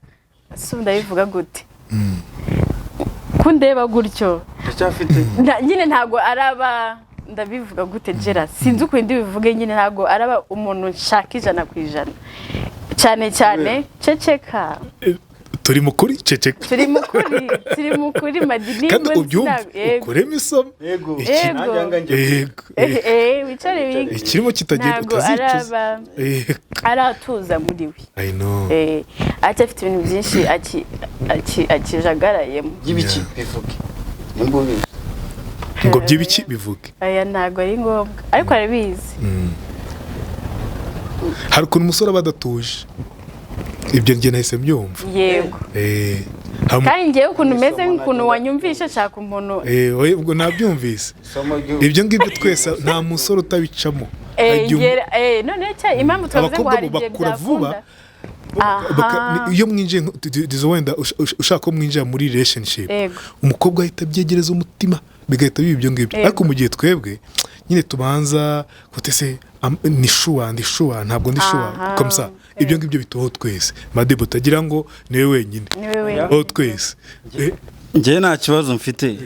ndabivuga gute kundeba gutyo nyine ntago araba ndabivuga gute Gerard sinzi uko indi bivuge nyine ntago araba umuntu nshaka 100% cyane ceceka turi mukuri ceceka turi mukuri Madi kandi ubyumva ukuremo isomo yego wicare wige ikirimo kitagiye utazicuza aratuza muri we I know acyafite ibintu byinshi akijagarayemo y'ibiki bivuge nimbubi ngo by'ibiki bivuge aya ntago ari ngombwa ariko arabizi hari ukuntu umusore aba adatuje ibyo njye nahise mbyumva yego kandi ngewe ukuntu umeze nk'ukuntu wanyumvisha shaka umuntu ubwo nabyumvise ibyo ngibyo twese nta musore utabicamo none impamvu twavuze ngo hari igihe byakunda iyo mwinjiye wenda ushaka ko mwinjira muri relationship umukobwa ahita abyegereza umutima bigahita biba ibyo ngibyo ariko mu gihe twebwe nyine tubanza gute se ni shuwa ntabwo ndi shuwa komsa ibyo ngibyo bituho twese Madiba utagira ngo niwe wenyine aho twese njye nta kibazo mfite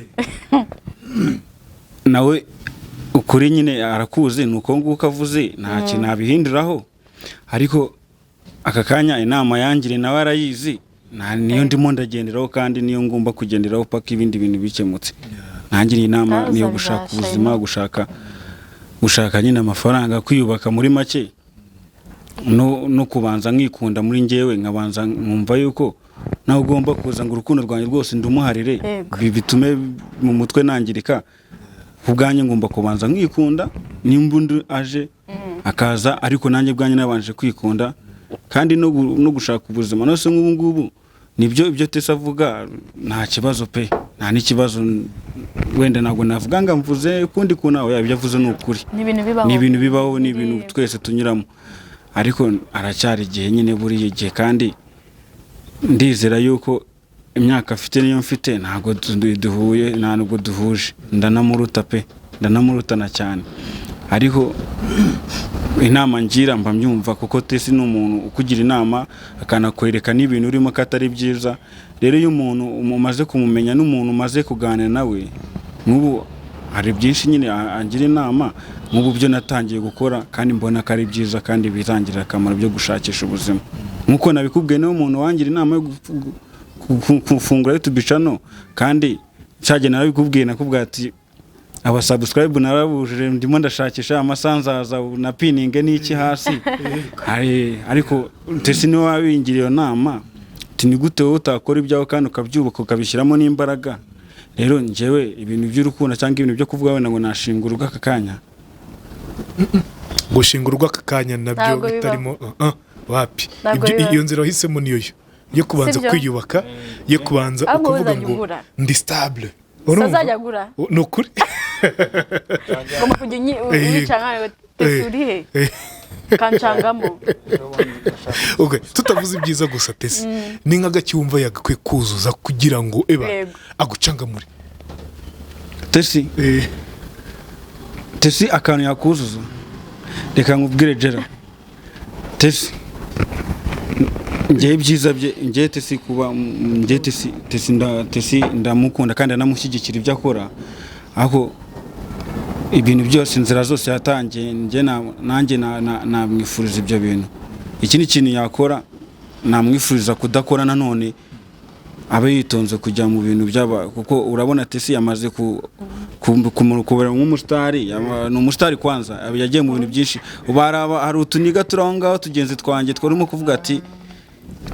nawe ukuri nyine arakuzi nuko nguko avuze nta kintu nabihinduraho ariko aka kanya inama yangire nawe arayizi niyo ndimo ndagenderaho kandi niyo ngomba kugenderaho paka ibindi bintu bikemutse nangira inama niyo gushaka ubuzima gushaka nyine amafaranga kwiyubaka muri make no kubanza nkikunda muri njyewe nkabanza nkumva yuko nawe ugomba kuza ngo urukundo rwanjye rwose ndumuharire bitume mu mutwe nangirika ubwanjye ngomba kubanza nkikunda nimba undi aje akaza ariko nanjye bwanjye nabanje kwikunda kandi no gushaka ubuzima nose nk'ubu ngubu nibyo ibyo Tesa avuga nta kibazo pe nta n'ikibazo wenda ntabwo navuga ngo mvuze kundi kunawe yabyo avuze n'ukuri ni ibintu bibaho ni ibintu twese tunyuramo ariko aracyari igihe nyine buriye igihe kandi ndizera yuko imyaka afite niyo mfite ntabwo duhuye ntabwo duhuje ndanamuruta pe ndanamurutana cyane ariko inama ngira mba mbyumva kuko Tesi ni umuntu ukugira inama akanakwereka n'ibintu urimo katari byiza rero iyo umuntu umaze kumumenya n'umuntu umaze kuganira nawe n'ubu hari byinshi nyine agira inama nk'ubu byo natangiye gukora kandi mbona ko ari byiza kandi bizangirira akamaro byo gushakisha ubuzima nk'uko nabikubwiye niwe umuntu wangira inama yo gufungura YouTube channel kandi cyage narabikubwiye nakubwira ati aba subscribe narabujije ndimo ndashakisha amasanzaza na pinning n'iki hasi ariko Tesi niwe wabingiriye iyo nama tini gute wowe utakora ibyawe kandi ukabyubaka ukabishyiramo n'imbaraga rero njyewe ibintu by'urukundo cyangwa ibintu byo kuvuga wenda ngo nashingurwa aka kanya gushingurwa aka kanya nabyo bitarimo wapi iyo nzira wahisemo niyo yo kubanza kwiyubaka yo kubanza ukuvuga ngo ndi stable Sazajya gura nukuri ngoma kujya unyicanga Tesi kanchangamo okay tutavuze ibyiza gusa Tesi ni nk'agacyumva yagakwe kuzuza kugira ngo agucangamure Tesi akantu yakuzuza reka nkubwire Jera Tesi njye byiza bye njye Tesi kuba njye Tesi ndamukunda kandi anamushyigikira ibyo akora aho ibintu byose inzira zose yatangiye njye nanjye namwifuriza ibyo bintu iki ni ikintu yakora namwifuriza kudakora nanone abe yitonze kujya mu bintu byaba kuko urabona Tesi yamaze kubera nk'umusitari ni umusitari kwanza yagiye mu bintu byinshi hari utuniga turongaho tugenzi twanjye twarimo kuvuga ati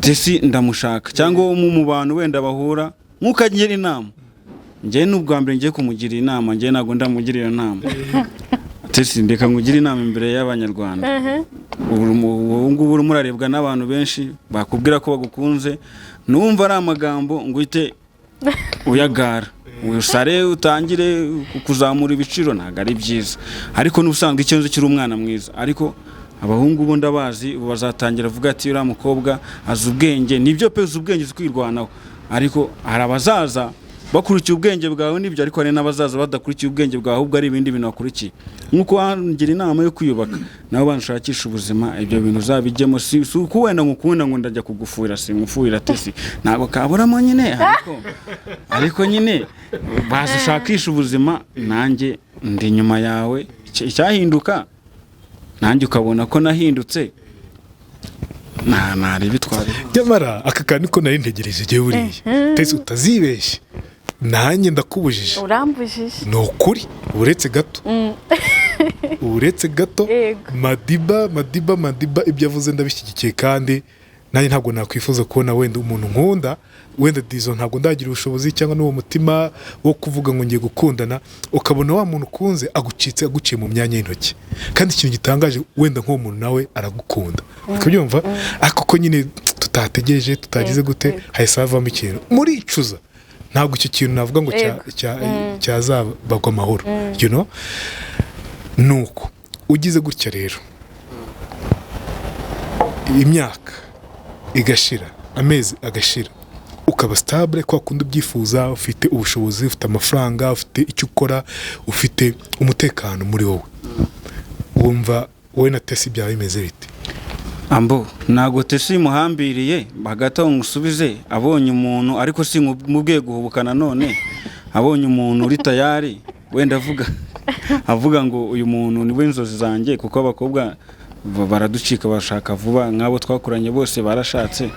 Tesi ndamushaka cyangwa mu bantu wenda bahura nkukagira inama njye n'ubwa mbere ngiye kumugira inama njye ntago ndamugirira inama Tesi ndeka ngugira inama imbere y'abanyarwanda ubu ngubu murarebwa n'abantu benshi bakubwira ko bagukunze numva ari amagambo ngo uhite uyagara usare utangire kuzamura ibiciro ntago ari byiza ariko n'ubusanzwe ikibazo kiri umwana mwiza ariko abahungu bo ndabazi bazatangira avuga ati uriya mukobwa azi ubwenge nibyo pe uzi ubwenge kwirwanaho ariko hari abazaza bakurikiye ubwenge bwawe nibyo ariko hari n'abazaza badakurikiye ubwenge bwawe ahubwo ari ibindi bintu bakurikiye nkuko wangira inama yo kwiyubaka nawe banshakisha ubuzima ibyo bintu zabijyemo si uko wenda ngukunda ngo ndajya kugufuira si ngufurira Tesi ntabwo kaburamo nyine ariko nyine bazishakisha ubuzima nanjye ndi nyuma yawe icyahinduka nanjye ukabona ko nahindutse ntari bitware nyamara aka kantu ko nari ntegereje igihe buriya Tesi utazibeshye nanjye ndakubujije urambujije ni ukuri uretse gato Madiba ibyo avuze ndabishyigikiye kandi nanjye ntabwo nakwifuza kubona wenda umuntu nkunda wenda dizo ntabwo ndagira ubushobozi cyangwa n'uwo mutima wo kuvuga ngo ngiye gukundana ukabona wa muntu ukunze aguciye mu myanya y'intoki kandi ikintu gitangaje wenda nk'uwo muntu nawe aragukunda ukabyumva ariko ko nyine tutategereje tutagize gute hahise havamo ikintu muricuza ntabwo icyo kintu navuga ngo cyazabagwa amahoro nuko ugize gutya rero imyaka igashira amezi agashira ukaba stable kwa kundi ubyifuza ufite ubushobozi ufite amafaranga ufite icyo ukora ufite umutekano muri wowe wumva wowe na Tesi byawe bimeze bite? ambo ntago Tesi muhambiriye hagati aho ngusubize abonye umuntu ariko si mubwiye guhubuka none abonye umuntu uri tayari wenda avuga ngo uyu muntu ni we inzozi zanjye kuko abakobwa baraducika bashaka vuba nk'abo twakuranye bose barashatse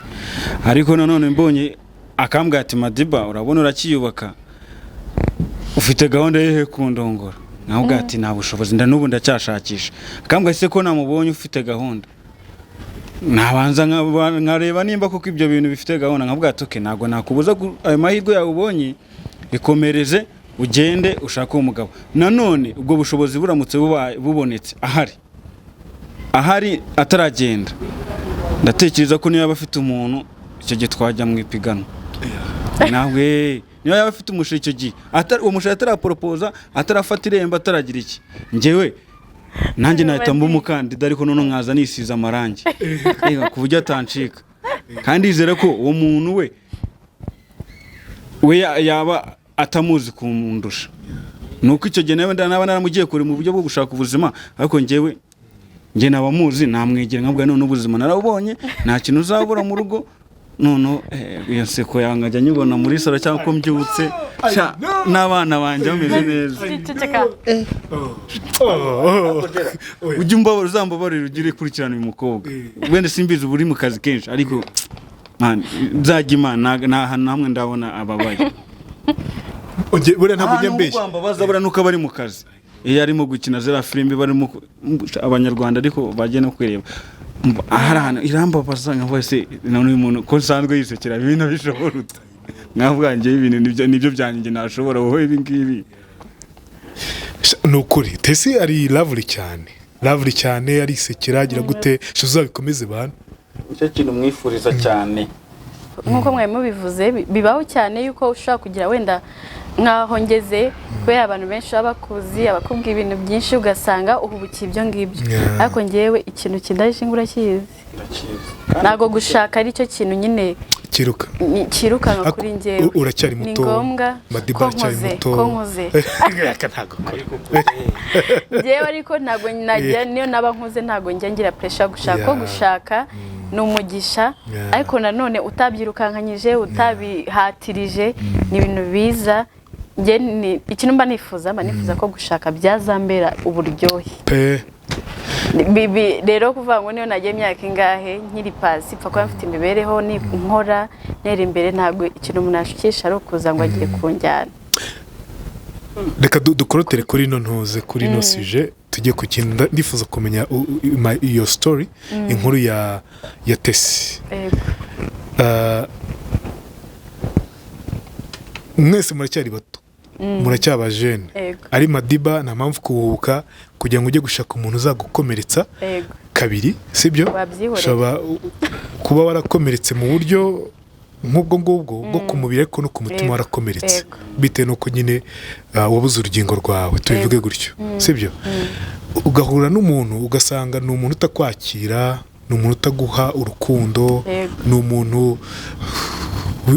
ariko nanone mbonye akambwira ati Madiba urabona urakiyubaka ufite gahunda yehe kundongora nkabwira ati nta bushobozi n'ubu ndacyashakisha akambwira se ko namubonye ufite gahunda nabanza nkareba nimba kuko ibyo bintu bifite gahunda nkabwira ati okay ntago nakubuza ayo mahirwe yawe ubonye ikomereze ugende ushaka umugabo nanone ubwo bushobozi buramutse bubonetse ahari ataragenda ndatekereza ko niyo yaba afite umuntu icyo gihe twajya mu ipiganwa nawe niyo yaba afite umushinga icyo gihe uwo mushinga ataraporopoza atarafata irembo ataragira iki njyewe nanjye nahita mba umukandida ariko none nkaza nisize amarangi ku buryo atancika kandi yizere ko uwo muntu we yaba atamuzi kumundusha nuko icyo gihe nawe naba naramugiye kure mu buryo bwo gushaka ubuzima ariko njye nabamuzi namwegera nkabwa none ubuzima narabonye nta kintu uzabura mu rugo none iyo seko yangajya nyibona muri saro cyangwa ko mbyutse n'abana banjye bameze neza ujye uzambabarira ugire kurikirana uyu mukobwa wenda simbizi buri mu kazi kenshi ariko nzajya Imana nta hantu hamwe ndabona ababaye buriya ntabwo ujya mbeshya kwambabaza buriya nuko bari mu kazi iyo arimo gukina ziriya filime barimo abanyarwanda ariko bagiye no kwireba ahari ahantu irambabaza nka wese none uyu muntu ko nsanzwe yisekera ibintu bishobora nkabwanjye ibintu nibyo byanjye nashobora wowe ibi ngibi ni ukuri Tesi ari lovely cyane arisekera agira gute uzabikomeze bana icyo kintu mwifuriza cyane nk'uko mwari mubivuze bibaho cyane yuko ushobora kugira wenda nkaho ngeze kubera abantu benshi baba bakuzi abakubwira ibintu byinshi ugasanga uhubukiye ibyo ngibyo ariko ngewe ikintu kidashingura kizi ntago gushaka ari cyo kintu nyine kiruka nka kuri ngewe uracyari muto ni ngombwa Madiba aracyari muto ko nkuze ngewe ariko ntago nagira niyo naba nkuze ntago njya ngira pressure gushaka gushaka ni umugisha ariko nanone utabyirukankanyije utabihatirije ni ibintu biza ikintu mba nifuza ko gushaka byazambera uburyohe rero kuvuga ngo niyo nagiye imyaka ingahe nkiri pasi pfa kuba mfite imibereho nkora nera imbere ntabwo ikintu umuntu ashukisha ari ukuza ngo agiye kunjyana reka dukorotere kuri ino ntuze kuri ino sije tujye ku kintu ndifuza kumenya iyo story inkuru ya Tesi mwese muracyari bato muracyaba jeune ari Madiba nta mpamvu kuhubuka kugira ngo ujye gushaka umuntu uzagukomeretsa kabiri sibyo ushobora kuba warakomeretse mu buryo nk'ubwo ngubwo bwo ku mubiri ariko no ku mutima warakomeretse bitewe n'uko nyine wabuze urugingo rwawe tubivuge gutyo sibyo ugahura n'umuntu ugasanga ni umuntu utakwakira ni umuntu utaguha urukundo ni umuntu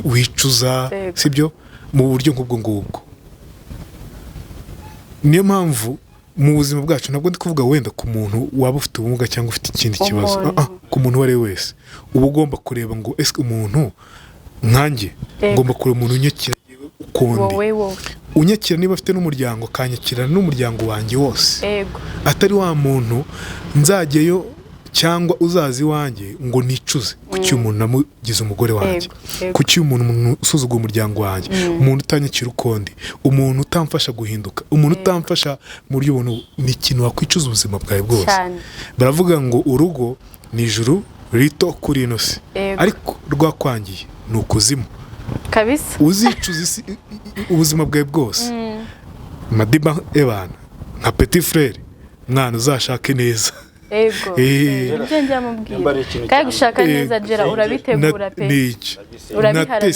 wicuza sibyo mu buryo nk'ubwo ngubwo niyo mpamvu mu buzima bwacu ntabwo ndi kuvuga wenda ku muntu waba ufite ubumuga cyangwa ufite ikindi kibazo ku muntu uwo ari we wese uba ugomba kureba ngo ese umuntu nkanjye ngomba kureba umuntu unyakira ukundi unyakira niba afite n'umuryango kanyakira n'umuryango wanjye wose atari wa muntu nzajyayo cyangwa uzazi iwanjye ngo nicuze kuki umuntu namugize umugore wanjye kuki umuntu usuzugura umuryango wanjye umuntu utanyakira ukundi umuntu utamfasha guhinduka umuntu utamfasha mu buryo ubona ni ikintu wakwicuza ubuzima bwawe bwose baravuga ngo urugo ni ijuru rito kuri ino si ariko rwakwangiye ni ukuzimu kabisa uzicuza ubuzima bwawe bwose Madiba ebana nka petit frere mwana uzashake neza ibyo njya mubwira kandi gushaka neza Jera urabitegura pe urabiharanira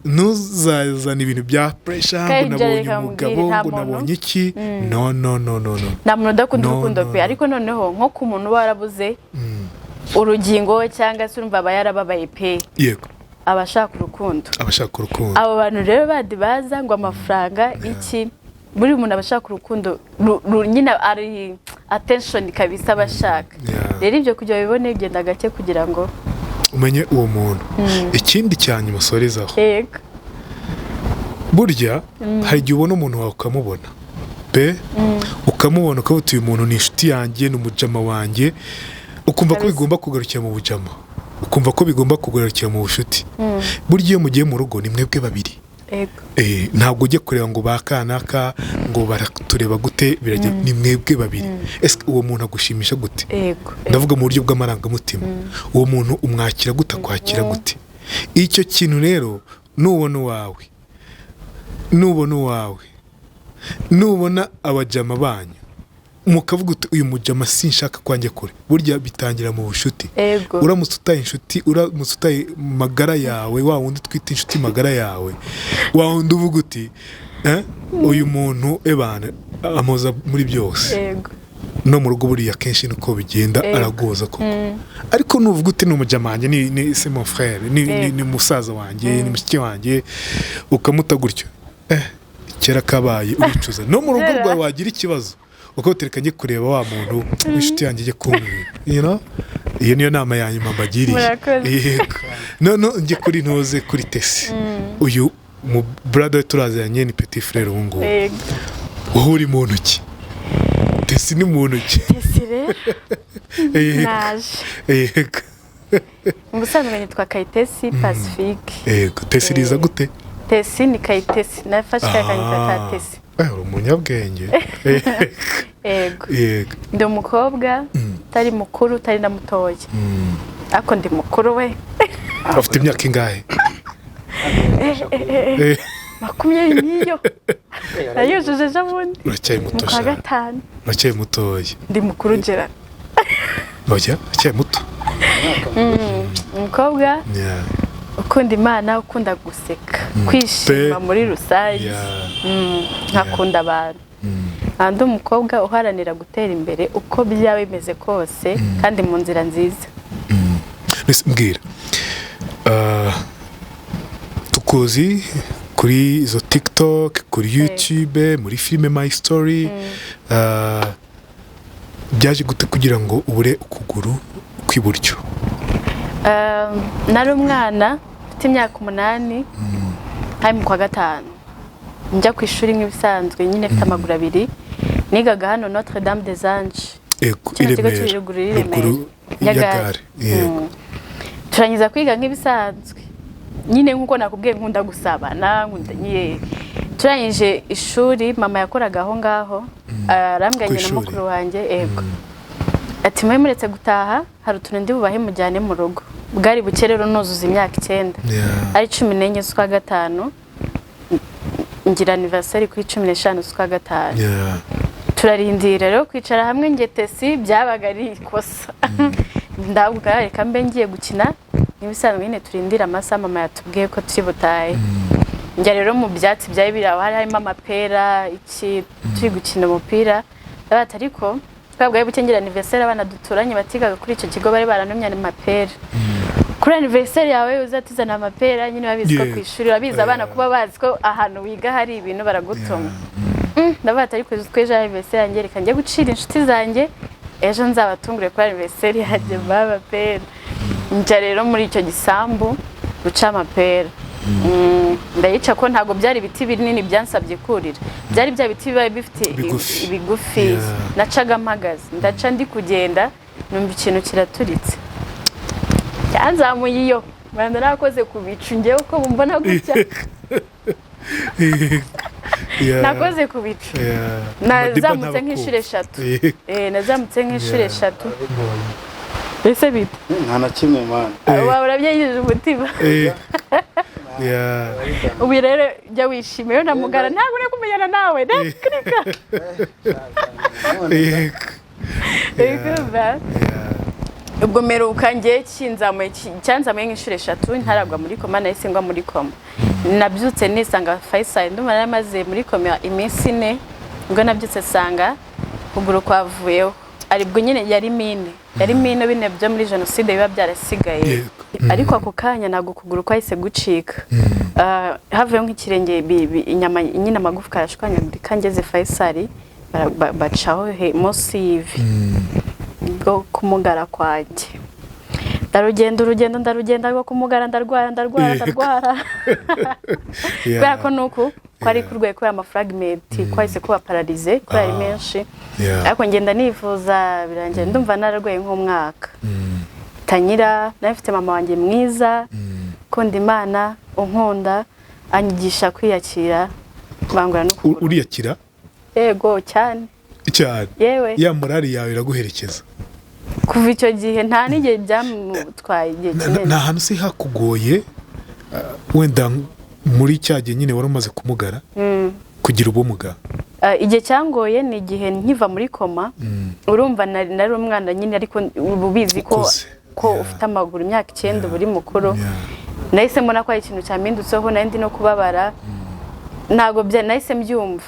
ntuzazana ibintu bya pressure ngo nabonye umugabo ngo nabonye iki no nta muntu udakunda urukundo pe ariko noneho nko ku muntu uba warabuze urugingo cyangwa se urumva aba yarababaye pe yego abashaka urukundo abo bantu rero bandi baza ngo amafaranga iki buri muntu abashaka urukundo nyine ari attention kabisa bashaka. Rero ibyo kujya bibone genda gake kugira ngo umenye uwo muntu. Ikindi cyane musorezaho, yego burya hari igihe ubona umuntu wawe ukamubona ukamubona ukavuga uyu muntu ni inshuti yanjye, ni umujama wanjye, ukumva ko bigomba kugarukira mu bujama, ukumva ko bigomba kugarukira mu bushuti. Burya iyo mugiye mu rugo ni mwebwe babiri, ntabwo ujye kureba ngo bakanaka ngo baratureba gute, birajya ni mwebwe babiri. Ese uwo muntu agushimisha gute? Ndavuga mu buryo bw'amarangamutima, uwo muntu umwakira gute, akwakira gute? Icyo kintu rero nubona uwawe, nubona abajama banyu mukavuga uti uyu mujama sinshaka kwanjye kure, burya bitangira mu bushuti. Uramutse utaye inshuti, uramutse utaye magara yawe, wa wundi twita inshuti magara yawe, wa wundi uvuga uti uyu muntu ebana amoza muri byose, no mu rugo buriya kenshi nuko bigenda, aragoza koko. Ariko nuvuga uti ni umujama wanjye, ni c'est mon frère, ni musaza wanjye, ni mushiki wanjye, ukamuta gutyo, kera kabaye uricuza. No mu rugo rwawe wagira ikibazo ukatereka njye kureba wa muntu w'inshuti yanjye njye kumwe, iyo niyo nama yanyu mbagiriye. Yego, njye kuri ntoze kuri Tesi, uyu mu brother we turaziranye, ni petit frère ubu ngubu. Wowe uri mu ntoki, Tesi ni mu ntoki. Tesi rero naje. Yego, ubusanzwe nitwa Kayitesi Pacifique. Yego, Tesi riza gute? Tesi ni Kayitesi, nafashe kanyita ka Tesi. Umunyabwenge. Yego, ndi umukobwa utari mukuru utari na mutoya, ariko ndi mukuru we. Afite imyaka ingahe? 20 niyo ayujuje ejo bundi. Uracyari muto cyane. Mu 5. Uracyari mutoya. Ndi mukuru gera. Oya, uracyari muto. Umukobwa ukunda Imana, ukunda guseka, kwishima muri rusange, nkakunda abantu. Andi umukobwa uharanira gutera imbere uko byaba bimeze kose, kandi mu nzira nziza. Mbwira, tukuzi kuri izo TikTok, kuri YouTube, muri filime My Story, byaje gute kugira ngo ubure ukuguru kw'iburyo? Nari umwana ufite imyaka 8, hari mu kwa 5, njya ku ishuri nk'ibisanzwe, nyine mfite amaguru abiri, nigaga hano Notre Dame des Anges, ruguru ya gare. Turangiza kwiga nk'ibisanzwe, nyine nkuko nakubwiye nkunda gusabana, turangije ishuri, mama yakoraga aho ngaho, arambwanye na mukuru wanjye, ati mwe muretse gutaha, hari utuntu ndi bubahe mujyane mu rugo. Bwari buke rero nuzuza imyaka 9, ari 14 z'ukwa 5, ngira anniversaire kuri 15 z'ukwa 5. Turarindira rero kwicara hamwe, nge Tesi byabaga ari ikosa. Ndavuga reka mbe ngiye gukina, nibisanzwe nyine turindira amasaha mama yatubwiye ko turi butaye. Njya rero mu byatsi byaye biraho, harimo amapera, iki turi gukina umupira. Abata ariko twabwaye buke ngira anniversaire, abana duturanye batigaga kuri icyo kigo bari baranomye amapera. Kuri anniversaire yawe uzatizana amapera, nyine babizi ko kwishuri, babizi abana kuba bazi ko ahantu wiga hari ibintu baragutuma. Ndabata ariko tweje anniversaire yanjye, reka njye gucira inshuti zanjye, ejo nzabatungure kuri anniversaire yanjye amapera. Njya rero muri icyo gisambu guca amapera. Ndayica ko ntago byari ibiti binini byansabye kurira, byari bya biti bibaye bifite ibigufi. Nacaga mpagaze, ndaca ndi kugenda, numva ikintu kiraturitse, yanzamuye iyo banda nakoze ku bicu, ngewe uko mbona gutya. Nakoze ku bicu, nazamutse nk'inshuro 3. Nazamutse nk'inshuro 3. Ese bita nta na kimwe mana, urabyejeje umutima. Ubu rero jya wishima, yo namugara ntabwo uri kumenyana nawe, reka ubwo meruka ngiye cyanzamuye nk'inshuro 3, ntaragwa muri koma, nahise ngwa muri koma. Nabyutse nisanga Faisal, ndumva naramaze muri koma iminsi 4, ubwo nabyutse sanga kuguru kwavuyeho. Aribwo nyine yari mine bine byo muri jenoside biba byarasigaye. Ariko ako kanya nago kuguru kwahise gucika, havuyeho nk'ikirenge, inyama nyine amagufwa yashwanye, kangeze Faisal bacaho munsi y'ivi bwo kumugara kwanjye. Ndarugenda rwo kumugara ndarwara kubera ko nuko kwari kurwaye kubera amafragment kwahise kuba paralize kubera ari menshi, ariko ngenda nifuza birangira ndumva nararwaye nk'umwaka. Tanyira nafite mama wanjye mwiza kunda Imana unkunda anyigisha kwiyakira bangura no uriyakira yego cyane yewe ya morali yawe iraguherekeza kuva icyo gihe nta n'igihe byamutwaye igihe kinini. nta hantu se hakugoye wenda muri cya gihe nyine wari umaze kumugara kugira ubumuga? Igihe cyangoye ni igihe nkiva muri koma, urumva nari umwana nyine ariko ubizi ko ufite amaguru imyaka 9 buri mukuru. Nahise mbona ko ari ikintu cyamindutseho nandi no kubabara, ntago nahise mbyumva.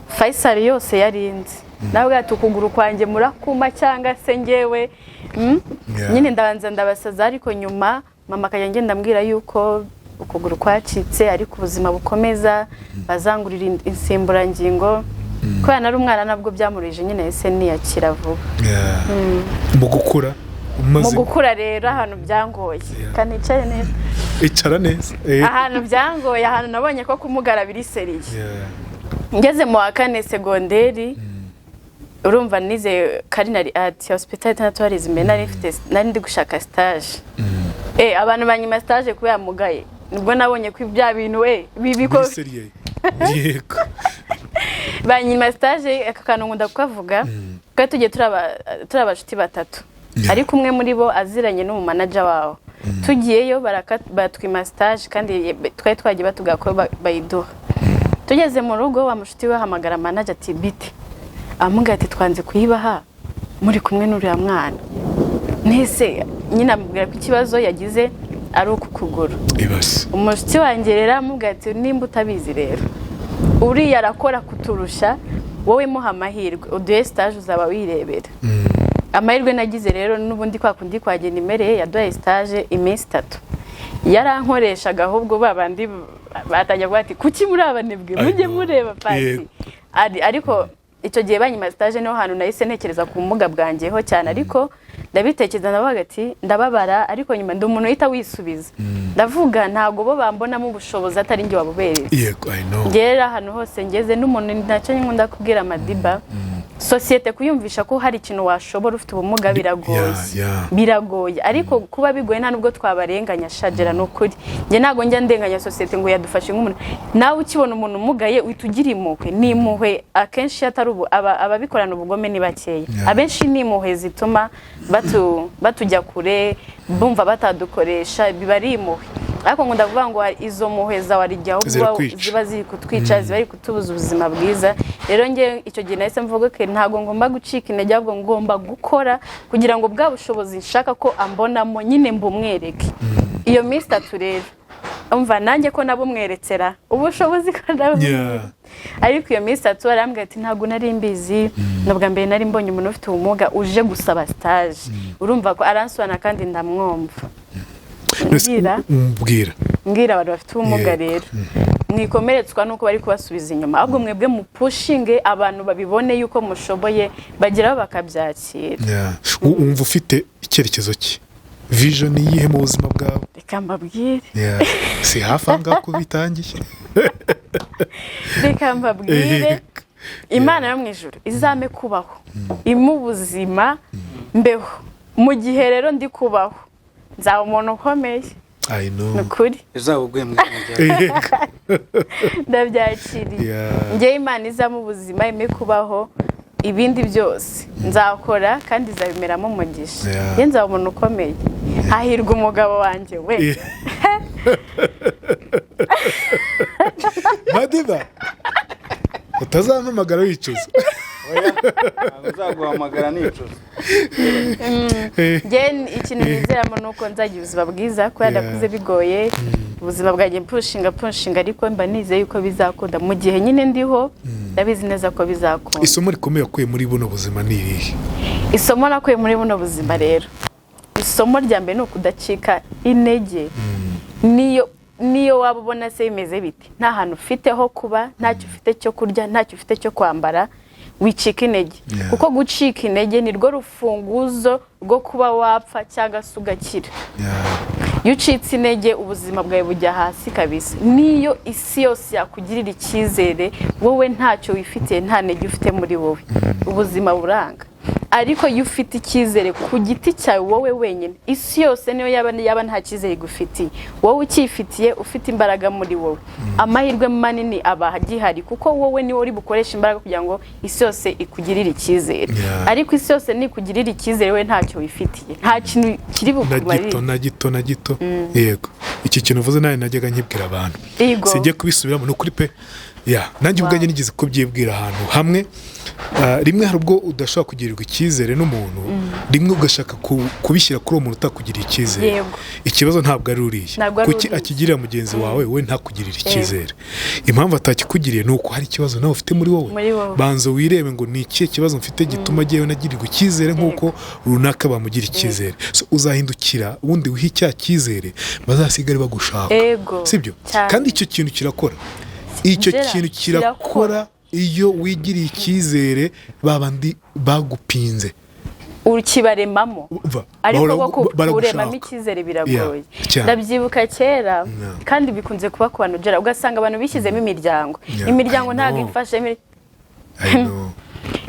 Faisal yose yarinze nabwo atukuguru kwanjye murakuma cyangwa se ngewe nyine ndabanza ndabasaza, ariko nyuma mama akajya ngenda mbwira yuko ukuguru kwacitse ariko ubuzima bukomeza, bazangurira insimburangingo. Kubera nari umwana nabwo byamurije nyine ese niyakira vuba. Mu gukura rero ahantu byangoye kanicaye neza, icara neza ahantu byangoye, ahantu nabonye ko kumugara biri seriye. Ngeze mu wa 4 segonderi, urumva nize culinary art hospitality and tourism, nari ndi gushaka stage. Abantu banyima stage kubera mugaye, nibwo nabonye ko ibya bintu bibiko seriye yego banyima stage. Akakantu ngunda kukavuga ko tugiye turabashuti batatu, ariko umwe muri bo aziranye no mu manager wawo. Tugiyeyo batwima stage kandi twari twagiye batuga ko bayiduha. Tugeze mu rugo wa mushuti we hamagara manager ati bite, amuga ati twanze kuyibaha muri kumwe n'uriya mwana. Nese nyina amubwira ko ikibazo yagize ari ukukuguru. Umushuti wanjye rero amuga ati nimba utabizi rero uriya arakora kuturusha, wowe muha amahirwe uduhe stage uzaba wirebera. Amahirwe nagize rero n'ubundi kwakundi kwagenda imereye yaduhaye stage iminsi 3. Yarankoreshaga ahubwo babandi batangiye kuvuga ati kuki muri abanebwe mujye mureba pasi. Ariko icyo gihe banyima stage niho hantu nahise ntekereza ku bumuga bwanjyeho cyane, ariko ndabitekereza ndavuga ati ndababara, ariko nyuma ndi umuntu uhita wisubiza. Ndavuga ntago bo bambonamo ubushobozi atari njye wabubereye. Yego I know. Ngera ahantu hose ngeze n'umuntu ntacyo nkunda kubwira Madiba, societe kuyumvisha ko hari ikintu washobora ufite ubumuga biragoye, ariko kuba bigoye nta nubwo twabarenganya shagera n'ukuri. Nge nago njya ndenganya societe ngo yadufashe nk'umuntu. Nawe ukibona umuntu umugaye witugira impuhwe, ni impuhwe akenshi atari ababikorana ubugome ni bakeya. Abenshi ni impuhwe zituma batujya kure, bumva batadukoresha, bibari impuhwe. Ariko ngo ndavuga ngo izo mpuhwe zawarijyaho ziba ziri kutwica, ziba ari kutubuza ubuzima bwiza. Rero nge icyo gihe nahise mvuga ko ntago ngomba gucika intege, ahubwo ngomba gukora kugira ngo bwa bushobozi nshaka ko ambonamo nyine mbumwereke. Iyo minsi 3 rero umva nanjye ko nabumwerekera ubushobozi kandi ariko iyo minsi 3 arambwira ati ntago nari mbizi, nabwa mbere nari mbonye umuntu ufite ubumuga uje gusaba stage. Urumva ko aransubana kandi ndamwumva. Mbwira abantu bafite ubumuga rero mwikomeretswa nuko bari kubasubiza inyuma, ahubwo mwebwe mu pushinge abantu babibone yuko mushoboye bageraho bakabyakira. Umva ufite icyerekezo cye, vision yihe mu buzima bwawe? Reka mbabwire si hafi ngaho kubitangiye. Reka mbabwire Imana yo mu ijuru izame kubaho imu buzima mbeho. Mu gihe rero ndi kubaho nzaba umuntu ukomeye. I know. Nukuri. Izabugwe mwanya. Ndabyakiriye. Nge Imana izamu ubuzima ime kubaho, ibindi byose nzakora kandi zabimeramo umugisha. Ye nzaba umuntu ukomeye. Hahirwa umugabo wanjye we. Madiba utazampamagara wicuza. Uzaguhamagara nicuza. Nge ikintu nizeramo nuko nzagira ubuzima bwiza, ko yadakuze bigoye ubuzima bwanjye pushinga, ariko mba nizeye yuko bizakunda mu gihe nyine ndiho. Ndabizi neza ko bizakunda. Isomo rikomeye kuye muri buno buzima ni irihe? Isomo nakuye muri buno buzima rero, isomo rya mbere nuko udacika intege. Niyo wabubona se bimeze bite, nta hantu ufite ho kuba, ntacyo ufite cyo kurya, ntacyo ufite cyo kwambara, wicika intege kuko gucika intege ni rwo rufunguzo rwo kuba wapfa cyangwa se ugakira. Iyo ucitse intege ubuzima bwawe bujya hasi kabisa. Niyo isi yose yakugirira icyizere wowe ntacyo wifitiye, nta ntege ufite muri wowe, ubuzima buranga. Ariko iyo ufite icyizere ku giti cyawe wowe wenyine, isi yose niyo yaba nta cyizere igufitiye, wowe ukifitiye ufite imbaraga muri wowe, amahirwe manini aba agihari kuko wowe niwe uri bukoresha imbaraga kugira ngo isi yose ikugirire icyizere. Ariko isi yose nikugirira icyizere we ntacyo wifitiye, nta kintu kiri bukumarire na gito. Yego, iki kintu uvuze nawe najyaga nkibwira abantu, singiye kubisubiramo n'ukuri pe. Nanjye ubwanjye nigeze ko byibwira ahantu hamwe. Rimwe hari ubwo udashobora kugirirwa icyizere n'umuntu, rimwe ugashaka kubishyira kuri uwo muntu utakugirira icyizere. Ikibazo ntabwo ari uriya, kuki akigirira mugenzi wawe we ntakugirira icyizere. Impamvu atakikugiriye ni uko hari ikibazo nawe ufite muri wowe. Banza wirebe ngo ni ikihe kibazo mfite gituma agiyeho nagirirwa icyizere nk'uko runaka bamugira icyizere. Uzahindukira ubundi wihe icya cyizere bazasigare bagushaka, sibyo? Kandi icyo kintu kirakora. Icyo kintu kirakora iyo wigiriye icyizere babandi bagupinze ukibaremamo, ariko kuremamo icyizere biragoye. Ndabyibuka kera kandi bikunze kuba ku bantu ugera ugasanga abantu bishyizemo imiryango ntabwo ifashe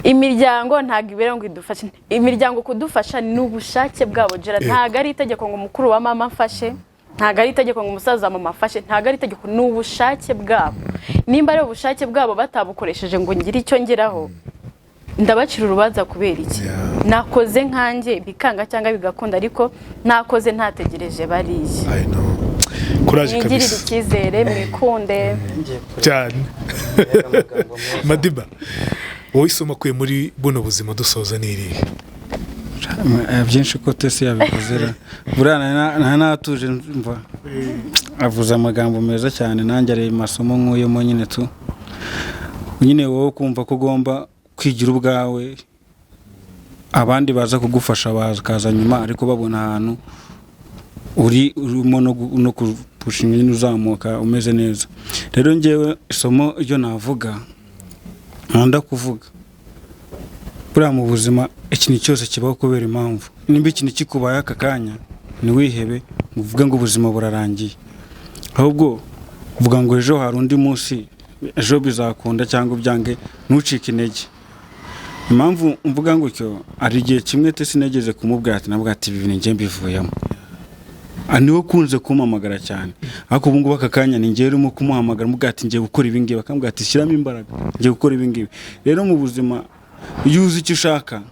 imiryango ntabwo ibera ngo idufashe. Imiryango kudufasha ni ubushake bwabo gera, ntabwo ari itegeko ngo umukuru wa mama afashe, ntabwo ari itegeko ngo umusaza wa mama afashe, ntabwo ari itegeko, ni ubushake bwabo. Nimba ari ubushake bwabo batabukoresheje ngo ngire icyo ngeraho, ndabacira urubanza kubera iki? Nakoze nkanjye bikanga cyangwa bigakunda, ariko nakoze ntategereje bariye. Kuraje kabisa. Mwigirire icyizere, mwikunde cyane. Madiba, wowe isomo kuye muri buno buzima dusoza n'irihe? Byinshi ko Tesi yabikozera. Burana natuje mva. Avuze amagambo meza cyane, nanjye ari masomo nkuyemo nyine tu. Nyine wowe kumva ko ugomba kwigira ubwawe, abandi baza kugufasha bakaza nyuma, ariko babona ahantu urimo no kupushinga nyine uzamuka umeze neza. Rero njyewe isomo ryo navuga, nkunda kuvuga buriya mu buzima ikintu cyose kibaho kubera impamvu. Nimba ikintu kikubaye aka kanya ntiwihebe uvuge ngo ubuzima burarangiye, ahubwo uvuga ngo ejo hari undi munsi, ejo bizakunda cyangwa byange, ntucike intege. Impamvu mvuga ngo cyo ari igihe kimwe Tesi negeze kumubwira ati nabwo ati ibi njye mbivuyemo, niwe kunze kumamagara cyane, ariko ubu ngubu aka kanya ni njye urimo kumuhamagara mubwira ati ngiye gukora ibi ngibi, akambwira ati shyiramo imbaraga ngiye gukora ibi ngibi. Rero mu buzima iyo uzi icyo ushaka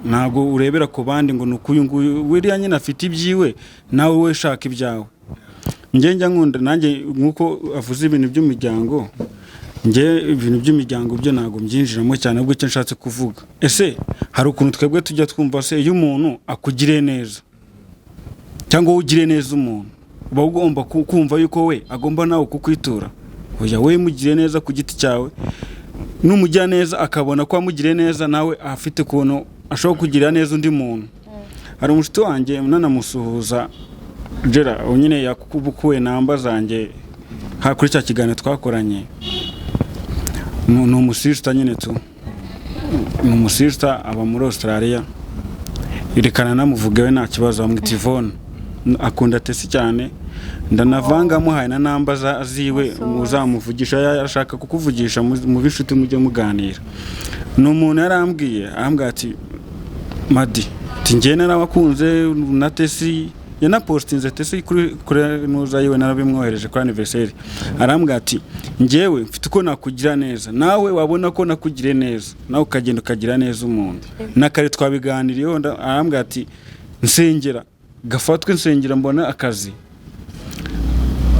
ntabwo urebera ku bandi ngo nukuyu nguyu wiriya nyine afite ibyiwe nawe we shaka ibyawe. Njye njya nkunda nanjye nkuko avuze ibintu by'umuryango, njye ibintu by'imiryango byo ntabwo mbyinjiramo cyane, ubwo icyo nshatse kuvuga, ese hari ukuntu twebwe tujya twumva se iyo umuntu akugiriye neza cyangwa wowe ugire neza umuntu uba ugomba kumva yuko we agomba nawe kukwitura. Oya, we mugire neza ku giti cyawe, n'umujya neza akabona ko wamugiriye neza nawe afite ukuntu ashobora kugirira neza undi muntu. Hari umushuti wanjye nanamusuhuza Gera nyine yakubukuwe namba zanjye kuri cya kiganiro twakoranye, ni umusista nyine tu, ni umusista aba muri Australia, irekana namuvugewe nta kibazo, bamwita Yvonne, akunda Tesi cyane, ndanavanga muhaye na namba ziwe muzamuvugisha, yashaka kukuvugisha mu bishuti mujye muganira. Ni umuntu yarambwiye ati Madi, ati njye narabakunze na Tesi, yanapostinze Tesi kuri nuza yiwe narabimwohereje kuri anniversaire. Arambwira ati njyewe mfite uko nakugira neza, nawe wabona ko nakugire neza, nawe ukagenda ukagira neza umuntu. Nakare twabiganiriyeho, arambwira ati nsengera gafatwe, nsengera mbona akazi,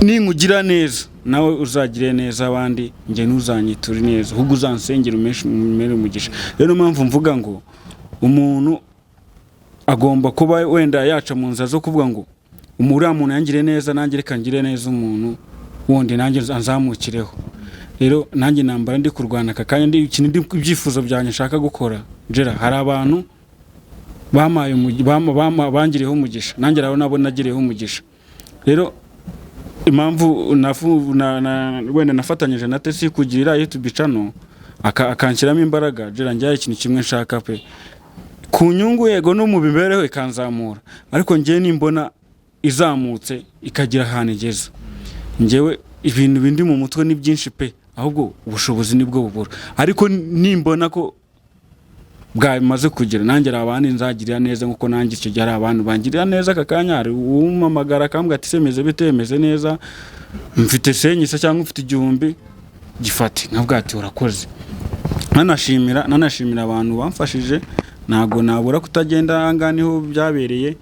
ninkugira neza nawe uzagire neza abandi, njye ntuzanyiture neza, ahubwo uzansengera umere umugisha. Rero mpamvu mvuga ngo umuntu agomba kuba wenda yaca mu nzira zo kuvuga ngo umuriya muntu yangire neza, nanjye reka ngire neza umuntu wundi nanjye anzamukireho. Rero nanjye nambara ndi kurwana aka kanya, ndi ikintu ibyifuzo byanjye nshaka gukora. Gera hari abantu bangiriyeho umugisha, nanjye rero nabo nagiriyeho umugisha. Rero impamvu wenda nafatanyije na Tesi kugira YouTube channel akanshyiramo imbaraga jera njye ikintu kimwe nshaka pe ku nyungu yego no mu bibereho ikanzamura ariko njye nimbona izamutse ikagira ahantu igeze njyewe ibintu bindi mu mutwe ni byinshi pe ahubwo ubushobozi nibwo bubura ariko nimbona ko bwamaze kugira nanjye abandi nzagirira neza nkuko nanjye icyo gihe ari abantu bangirira neza aka kanya hari umamagara akambwira ati semeze bitemeze neza mfite senyisa cyangwa mfite igihumbi gifate nkabwa ati urakoze nanashimira abantu bamfashije ntago nabura kutagenda ahanga niho byabereye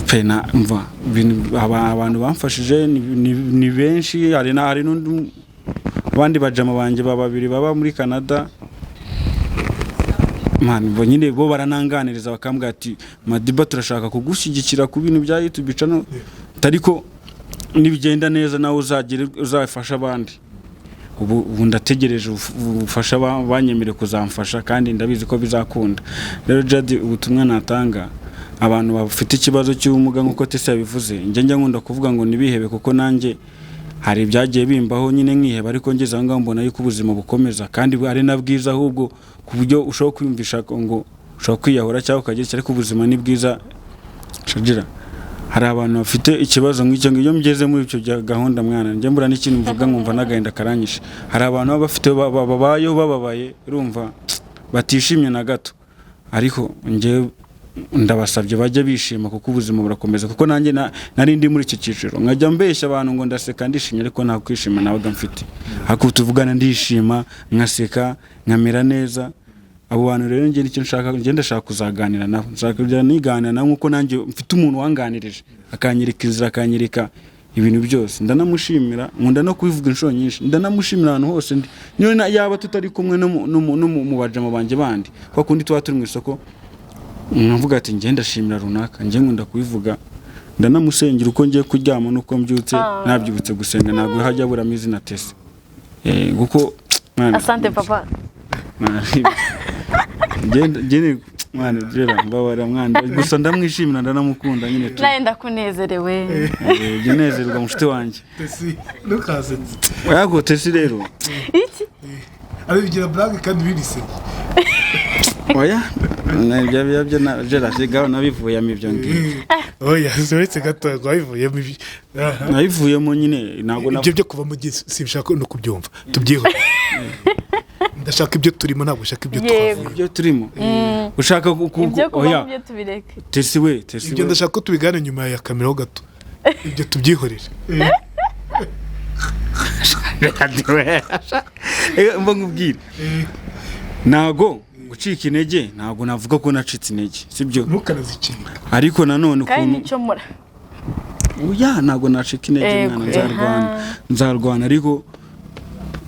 pe mva abantu bamfashije ni benshi hari n'undi abandi bajama banje babiri baba muri Canada bo nyine bo barananganiriza bakambwira ati Madiba turashaka kugushyigikira ku bintu bya YouTube channel tariko nibigenda neza nawe uzafasha abandi ubu ndategereje ubufasha banyemere kuzamfasha kandi ndabizi ko bizakunda rero Jadi ubutumwa natanga abantu bafite ikibazo cy'ubumuga nkuko Tese yabivuze njye nkunda kuvuga ngo nibihebe kuko nanjye hari ibyagiye bimbaho nyine nkiheba ariko ngeze aho mbona yuko ubuzima bukomeza kandi ari na bwiza ahubwo ku buryo ushobora kwiyumvisha ngo ushobora kwiyahura cyangwa ukagira ariko ubuzima ni bwiza shagira hari abantu bafite ikibazo nk'icyo ngiyo mgeze muri icyo gahunda mwana njye mbura n'ikintu mvuga nkumva nagahinda karanyishe hari abantu baba bafite bababaye urumva batishimye na gato ariko njye ndabasabye bajye bishima kuko ubuzima burakomeza kuko nanjye nari ndi muri icyo cyiciro nkajya mbeshya abantu ngo ndaseka ndishimye ariko nta kwishima nabaga mfite hako tuvugana ndishima nkaseka nkamera neza abo bantu rero njye nicyo nshaka ndashaka kuzaganira nabo nshaka kujya niganira nabo nkuko nanjye mfite umuntu wanganirije akanyereka ibintu byose ndanamushimira nkunda no kubivuga inshuro nyinshi ndanamushimira ahantu hose niyo yaba tutari kumwe no mu bajama banje bandi kwa kundi tuba turi mu isoko nkavuga ati njye ndashimira runaka njye nkunda kubivuga ndanamusengera uko ngiye kuryama nuko mbyutse nabyibutse gusenga ntabwo hajya buramo izina Tese kuko asante papa njye mwana jera mbabara mwana gusa ndamwishimira ndanamukunda nyine tu naye ndakunezerewe njye nezerwa mushite wanjye Tese ntukazetse yago Tese rero iki abigira blague kandi birise oya nabyo na jera sigaho nabivuyemo ibyo ngiye oya zoretse gato wabivuyemo ibi nabivuyemo nyine ntago ibyo byo kuva mu gihe sinshaka no kubyumva tubyiho ndashaka ibyo turimo ntabwo ushaka ibyo twavuye ibyo turimo ushaka oya ibyo tubireke Tese we ibyo ndashaka ko tubigana nyuma ya kamera ho gato ibyo tubyihorere mba nkubwira ntago gucika intege ntabwo navuga ko nacitse intege sibyo ntukanazicika ariko nanone kandi nicyo mura oya ntabwo nacika intege mwana nzarwana ariko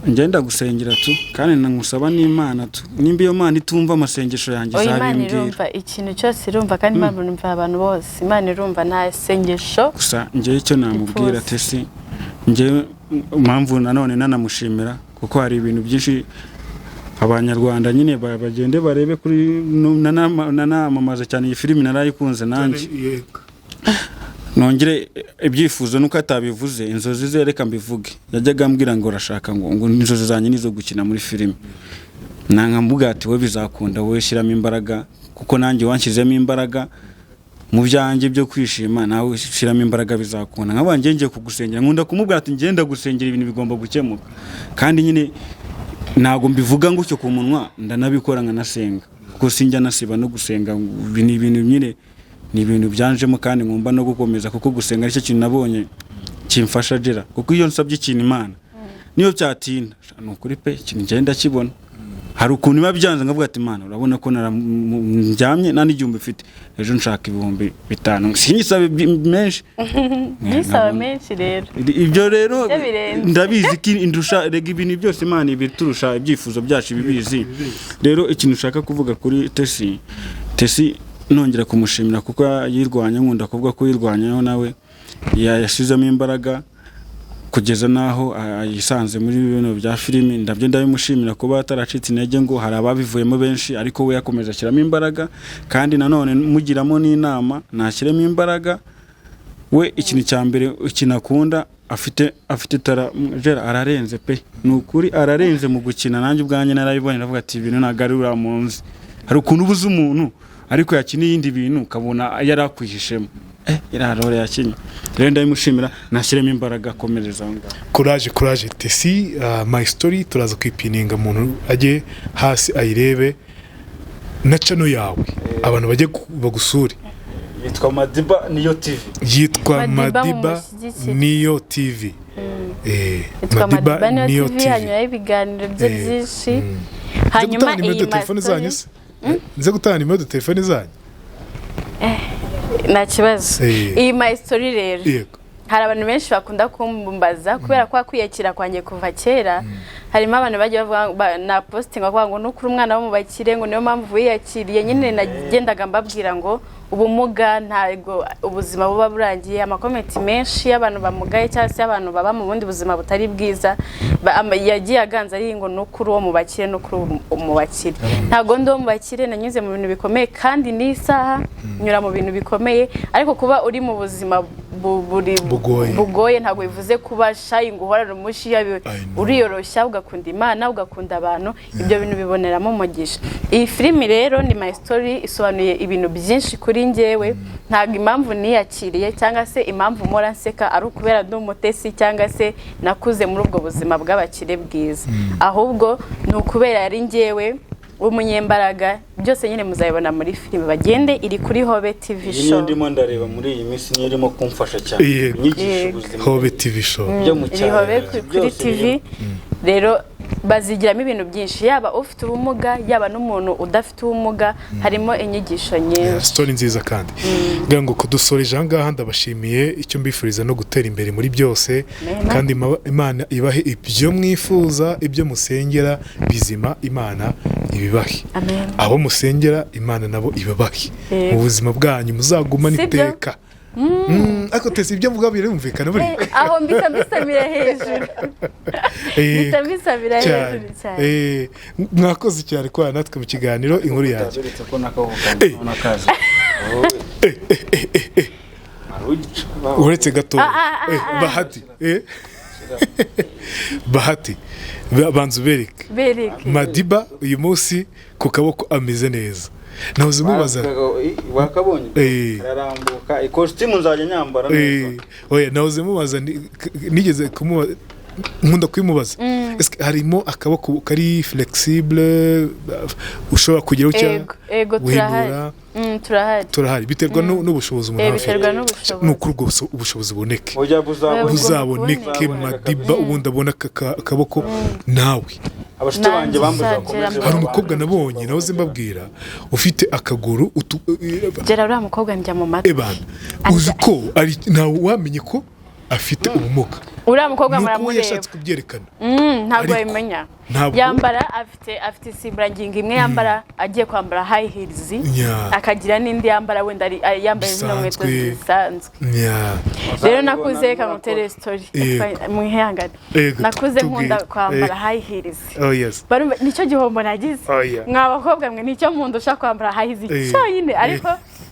ngenda gusengera tu kandi nangusaba n'Imana tu nimba iyo Mana itumva amasengesho yanjye zabimbwira Imana irumva ikintu cyose irumva kandi Imana irumva abantu bose Imana irumva nta sengesho gusa njye icyo namubwira Tese njye mpamvu nanone nanamushimira kuko hari ibintu byinshi abanyarwanda nyine bagende barebe kuri nanamamaza cyane iyi filimi narayikunze nanjye nongere ibyifuzo nuko atabivuze inzozi zereka mbivuge yajyaga ambwira ngo urashaka ngo inzozi zanjye nizo gukina muri filimi nankambuga ati we bizakunda wowe shyiramo imbaraga kuko nanjye wanshyizemo imbaraga mu byanjye byo kwishima nawe shyiramo imbaraga bizakunda nk'abanje ngiye kugusengera nkunda kumubwira ati ngenda gusengera ibintu bigomba gukemuka kandi nyine ntago mbivuga ngo cyo ku munwa ndanabikora nkanasenga kuko sinjya nasiba no gusenga ni ibintu nyine ni ibintu byanjemo kandi ngomba no gukomeza kuko gusenga ari cyo kintu nabonye kimfasha jera kuko iyo nsabye ikintu Imana niyo cyatinda nukuri pe ikintu ngenda kibona hari ukuntu biba byanze ngavuga ati Imana urabona ko njyamye nta n'igihumbi mfite ejo nshaka 5,000 sinyisabe menshi nisaba menshi rero ibyo rero ndabizi ko indusha rega ibintu byose Imana ibiturusha ibyifuzo byacu bibizi rero ikintu ushaka kuvuga kuri Tese nongera kumushimira kuko yirwanya nkunda kuvuga ko yirwanyaho nawe yashizemo imbaraga kugeza naho yisanze muri bino bya filimi ndabyo ndabimushimira kuba ataracitse intege ngo hari ababivuyemo benshi ariko we yakomeza ashyiramo imbaraga kandi nanone mugiramo n'inama nashyiremo imbaraga we ikintu cya mbere ikinakunda afite tara Gerard ararenze pe ni ukuri ararenze mu gukina nanjye ubwanjye narabibonye ndavuga ati ibintu nagarura munsi hari ukuntu ubuze umuntu ariko yakina ibindi bintu ukabona yarakwihishemo irarore yakinye rero ndayimushimira nashyiremo imbaraga akomereza aho ngaho. Courage Tesi, my story turaza kwipininga umuntu ajye hasi ayirebe na channel yawe abantu bajye bagusure. Yitwa Madiba Niyo TV. Yitwa Madiba Niyo TV. Yitwa Madiba Niyo TV hanyuma ibiganiro bye byinshi. Hanyuma iyi telefone zanyu nze gutanga nimero telefone zanyu. Nta kibazo. Iyi my story rero. Yego. Hari abantu benshi bakunda kumbaza kubera kwa kwiyakira kwanjye kuva kera. Harimo abantu bagiye bavuga na posting ngo nukuri umwana wo mu bakire ngo niyo mpamvu wiyakiriye nyine nagendaga mbabwira ngo ubumuga ntago ubuzima buba burangiye. Amakomenti menshi y'abantu bamugaye cyangwa se abantu baba mu bundi buzima butari bwiza yagiye aganza ari ngo nukuri wo mu bakire nukuri mu bakire. Ntago ndo mu bakire nanyuze mu bintu bikomeye kandi n'isaha nyura mu bintu bikomeye ariko kuba uri mu buzima bugoye ntago bivuze kuba shy ngo uhorana umushi uriyoroshya ugakunda Imana ugakunda abantu ibyo bintu biboneramo umugisha. Iyi filimi rero ni my story isobanuye ibintu byinshi kuri njyewe ntago impamvu niyakiriye cyangwa se impamvu mpora nseka ari ukubera ndi umutesi cyangwa se nakuze muri ubwo buzima bw'abakire bwiza ahubwo ni ukubera yari njyewe umunyembaraga byose nyine muzayibona muri filime bagende iri kuri Hobe TV show. Ndimo ndareba muri iyi minsi nirimo kumfasha cyane inyigisho ubuzima Hobe TV show byo mu cyaro kuri TV rero bazigiramo ibintu byinshi yaba ufite ubumuga yaba n'umuntu udafite ubumuga harimo inyigisho nyinshi. Story nziza kandi ngira ngo kudusoreje ahangaha ndabashimiye icyo mbifuriza no gutera imbere muri byose kandi Imana ibahe ibyo mwifuza ibyo musengera bizima Imana ibibahe abo musengera Imana nabo ibabahe mu buzima bwanyu muzaguma niteka. Ako Tesi ibyo mvuga birumvikana buri aho mbisabira hejuru mbisabira hejuru cyane. Mwakoze cyane kwa natwe mu kiganiro inkuru yanjye uretse gato Bahati banzu bereke Madiba uyu munsi ku kaboko ameze neza nahoze mubaza wakabonye ararambuka ikositimu nzajya nyambara neza oya nahoze mubaza nigeze kumubaza nkunda kwimubaza harimo akaboko kari flexible ushobora kugira ucya wihindura turahari biterwa n'ubushobozi umuntu afite nuko ubwo ubushobozi boneke buzaboneke Madiba ubundi abona akaboko nawe abashite banje bambuza hari umukobwa nabonye nahoze mbabwira ufite akaguru gera uriya mukobwa njya mu mata uzi ko ari nawe wamenye ko afite ubumuga uriya mukobwa muramureba yashatse kubyerekana ntabwo yimenya yambara afite simburangingo imwe yambara agiye kwambara high heels akagira n'indi yambara wenda yambaye n'inkweto zisanzwe rero nakuze kamutere story mwihangane nakuze nkunda kwambara high heels nicyo gihombo nagize mwabakobwa mwe nicyo mundusha kwambara high heels cyonyine ariko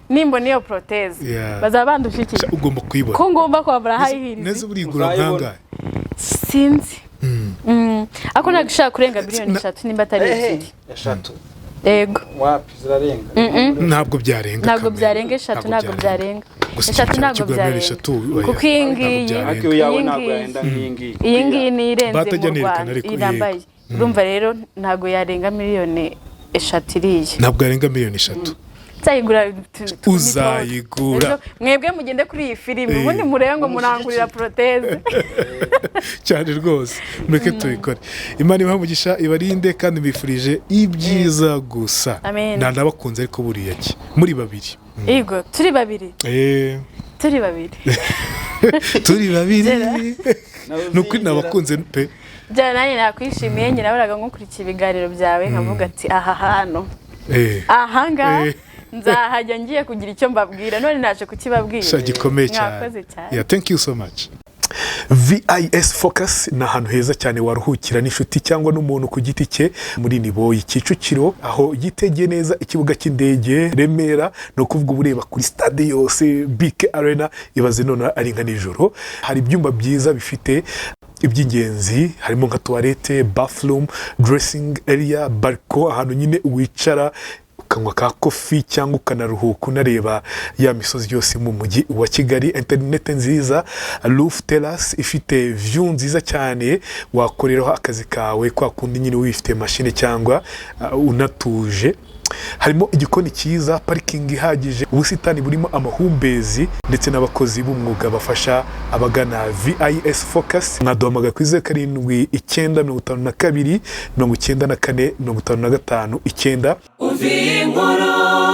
nimbo niyo proteze bazaba bandushikiye ugomba kuyibona ko ngomba kwambara high heels neza burigura nkanga sinzi ako nagishaka kurenga miliyoni 3 nimba atari 3 yego wapi zirarenga ntabwo byarenga ntabwo byarenga 3 ntabwo byarenga 3 ntabwo byarenga kuko iyi ngiyi ni irenze mu Rwanda irambaye urumva rero ntabwo yarenga miliyoni 3 iriye ntabwo yarenga miliyoni 3 uzayigura mwebwe mugende kuri iyi filime ubundi murebe ngo murangurira proteze cyane rwose mureke tubikore Imana ibamugisha ibarinde kandi mbifurije ibyiza gusa nanabakunze ariko buriya ki muri babiri yego turi babiri nuko nabakunze pe byara nanjye nakwishimiye nyina baraga nkukurikiye ibiganiro byawe nkavuga ati aha hano ahanga nzahajya ngiye kugira icyo mbabwira none naje kukibabwira gikomeye cyane. Yeah, thank you so much. VIS Focus ni ahantu heza cyane waruhukira n'inshuti cyangwa n'umuntu ku giti cye muri Niboyi Kicukiro, aho yitegeye neza ikibuga cy'indege Remera, no kuvuga ureba kuri stade yose BK Arena, ibaze none ari nka nijoro. Hari ibyumba byiza bifite iby'ingenzi, harimo nka toilette, bathroom, dressing area, balcon, ahantu nyine wicara ukanywa ka kofi cyangwa ukanaruhuka unareba ya misozi yose mu mujyi wa Kigali. Internet nziza, roof terrace ifite view nziza cyane wakoreraho akazi kawe kwa kundi nyine wifite machine cyangwa unatuje. Harimo igikoni cyiza, parking ihagije, ubusitani burimo amahumbezi ndetse n'abakozi b'umwuga bafasha abagana VIS Focus. Mwaduhamagara kuri 0792 94 55 9. Umva iyi nkuru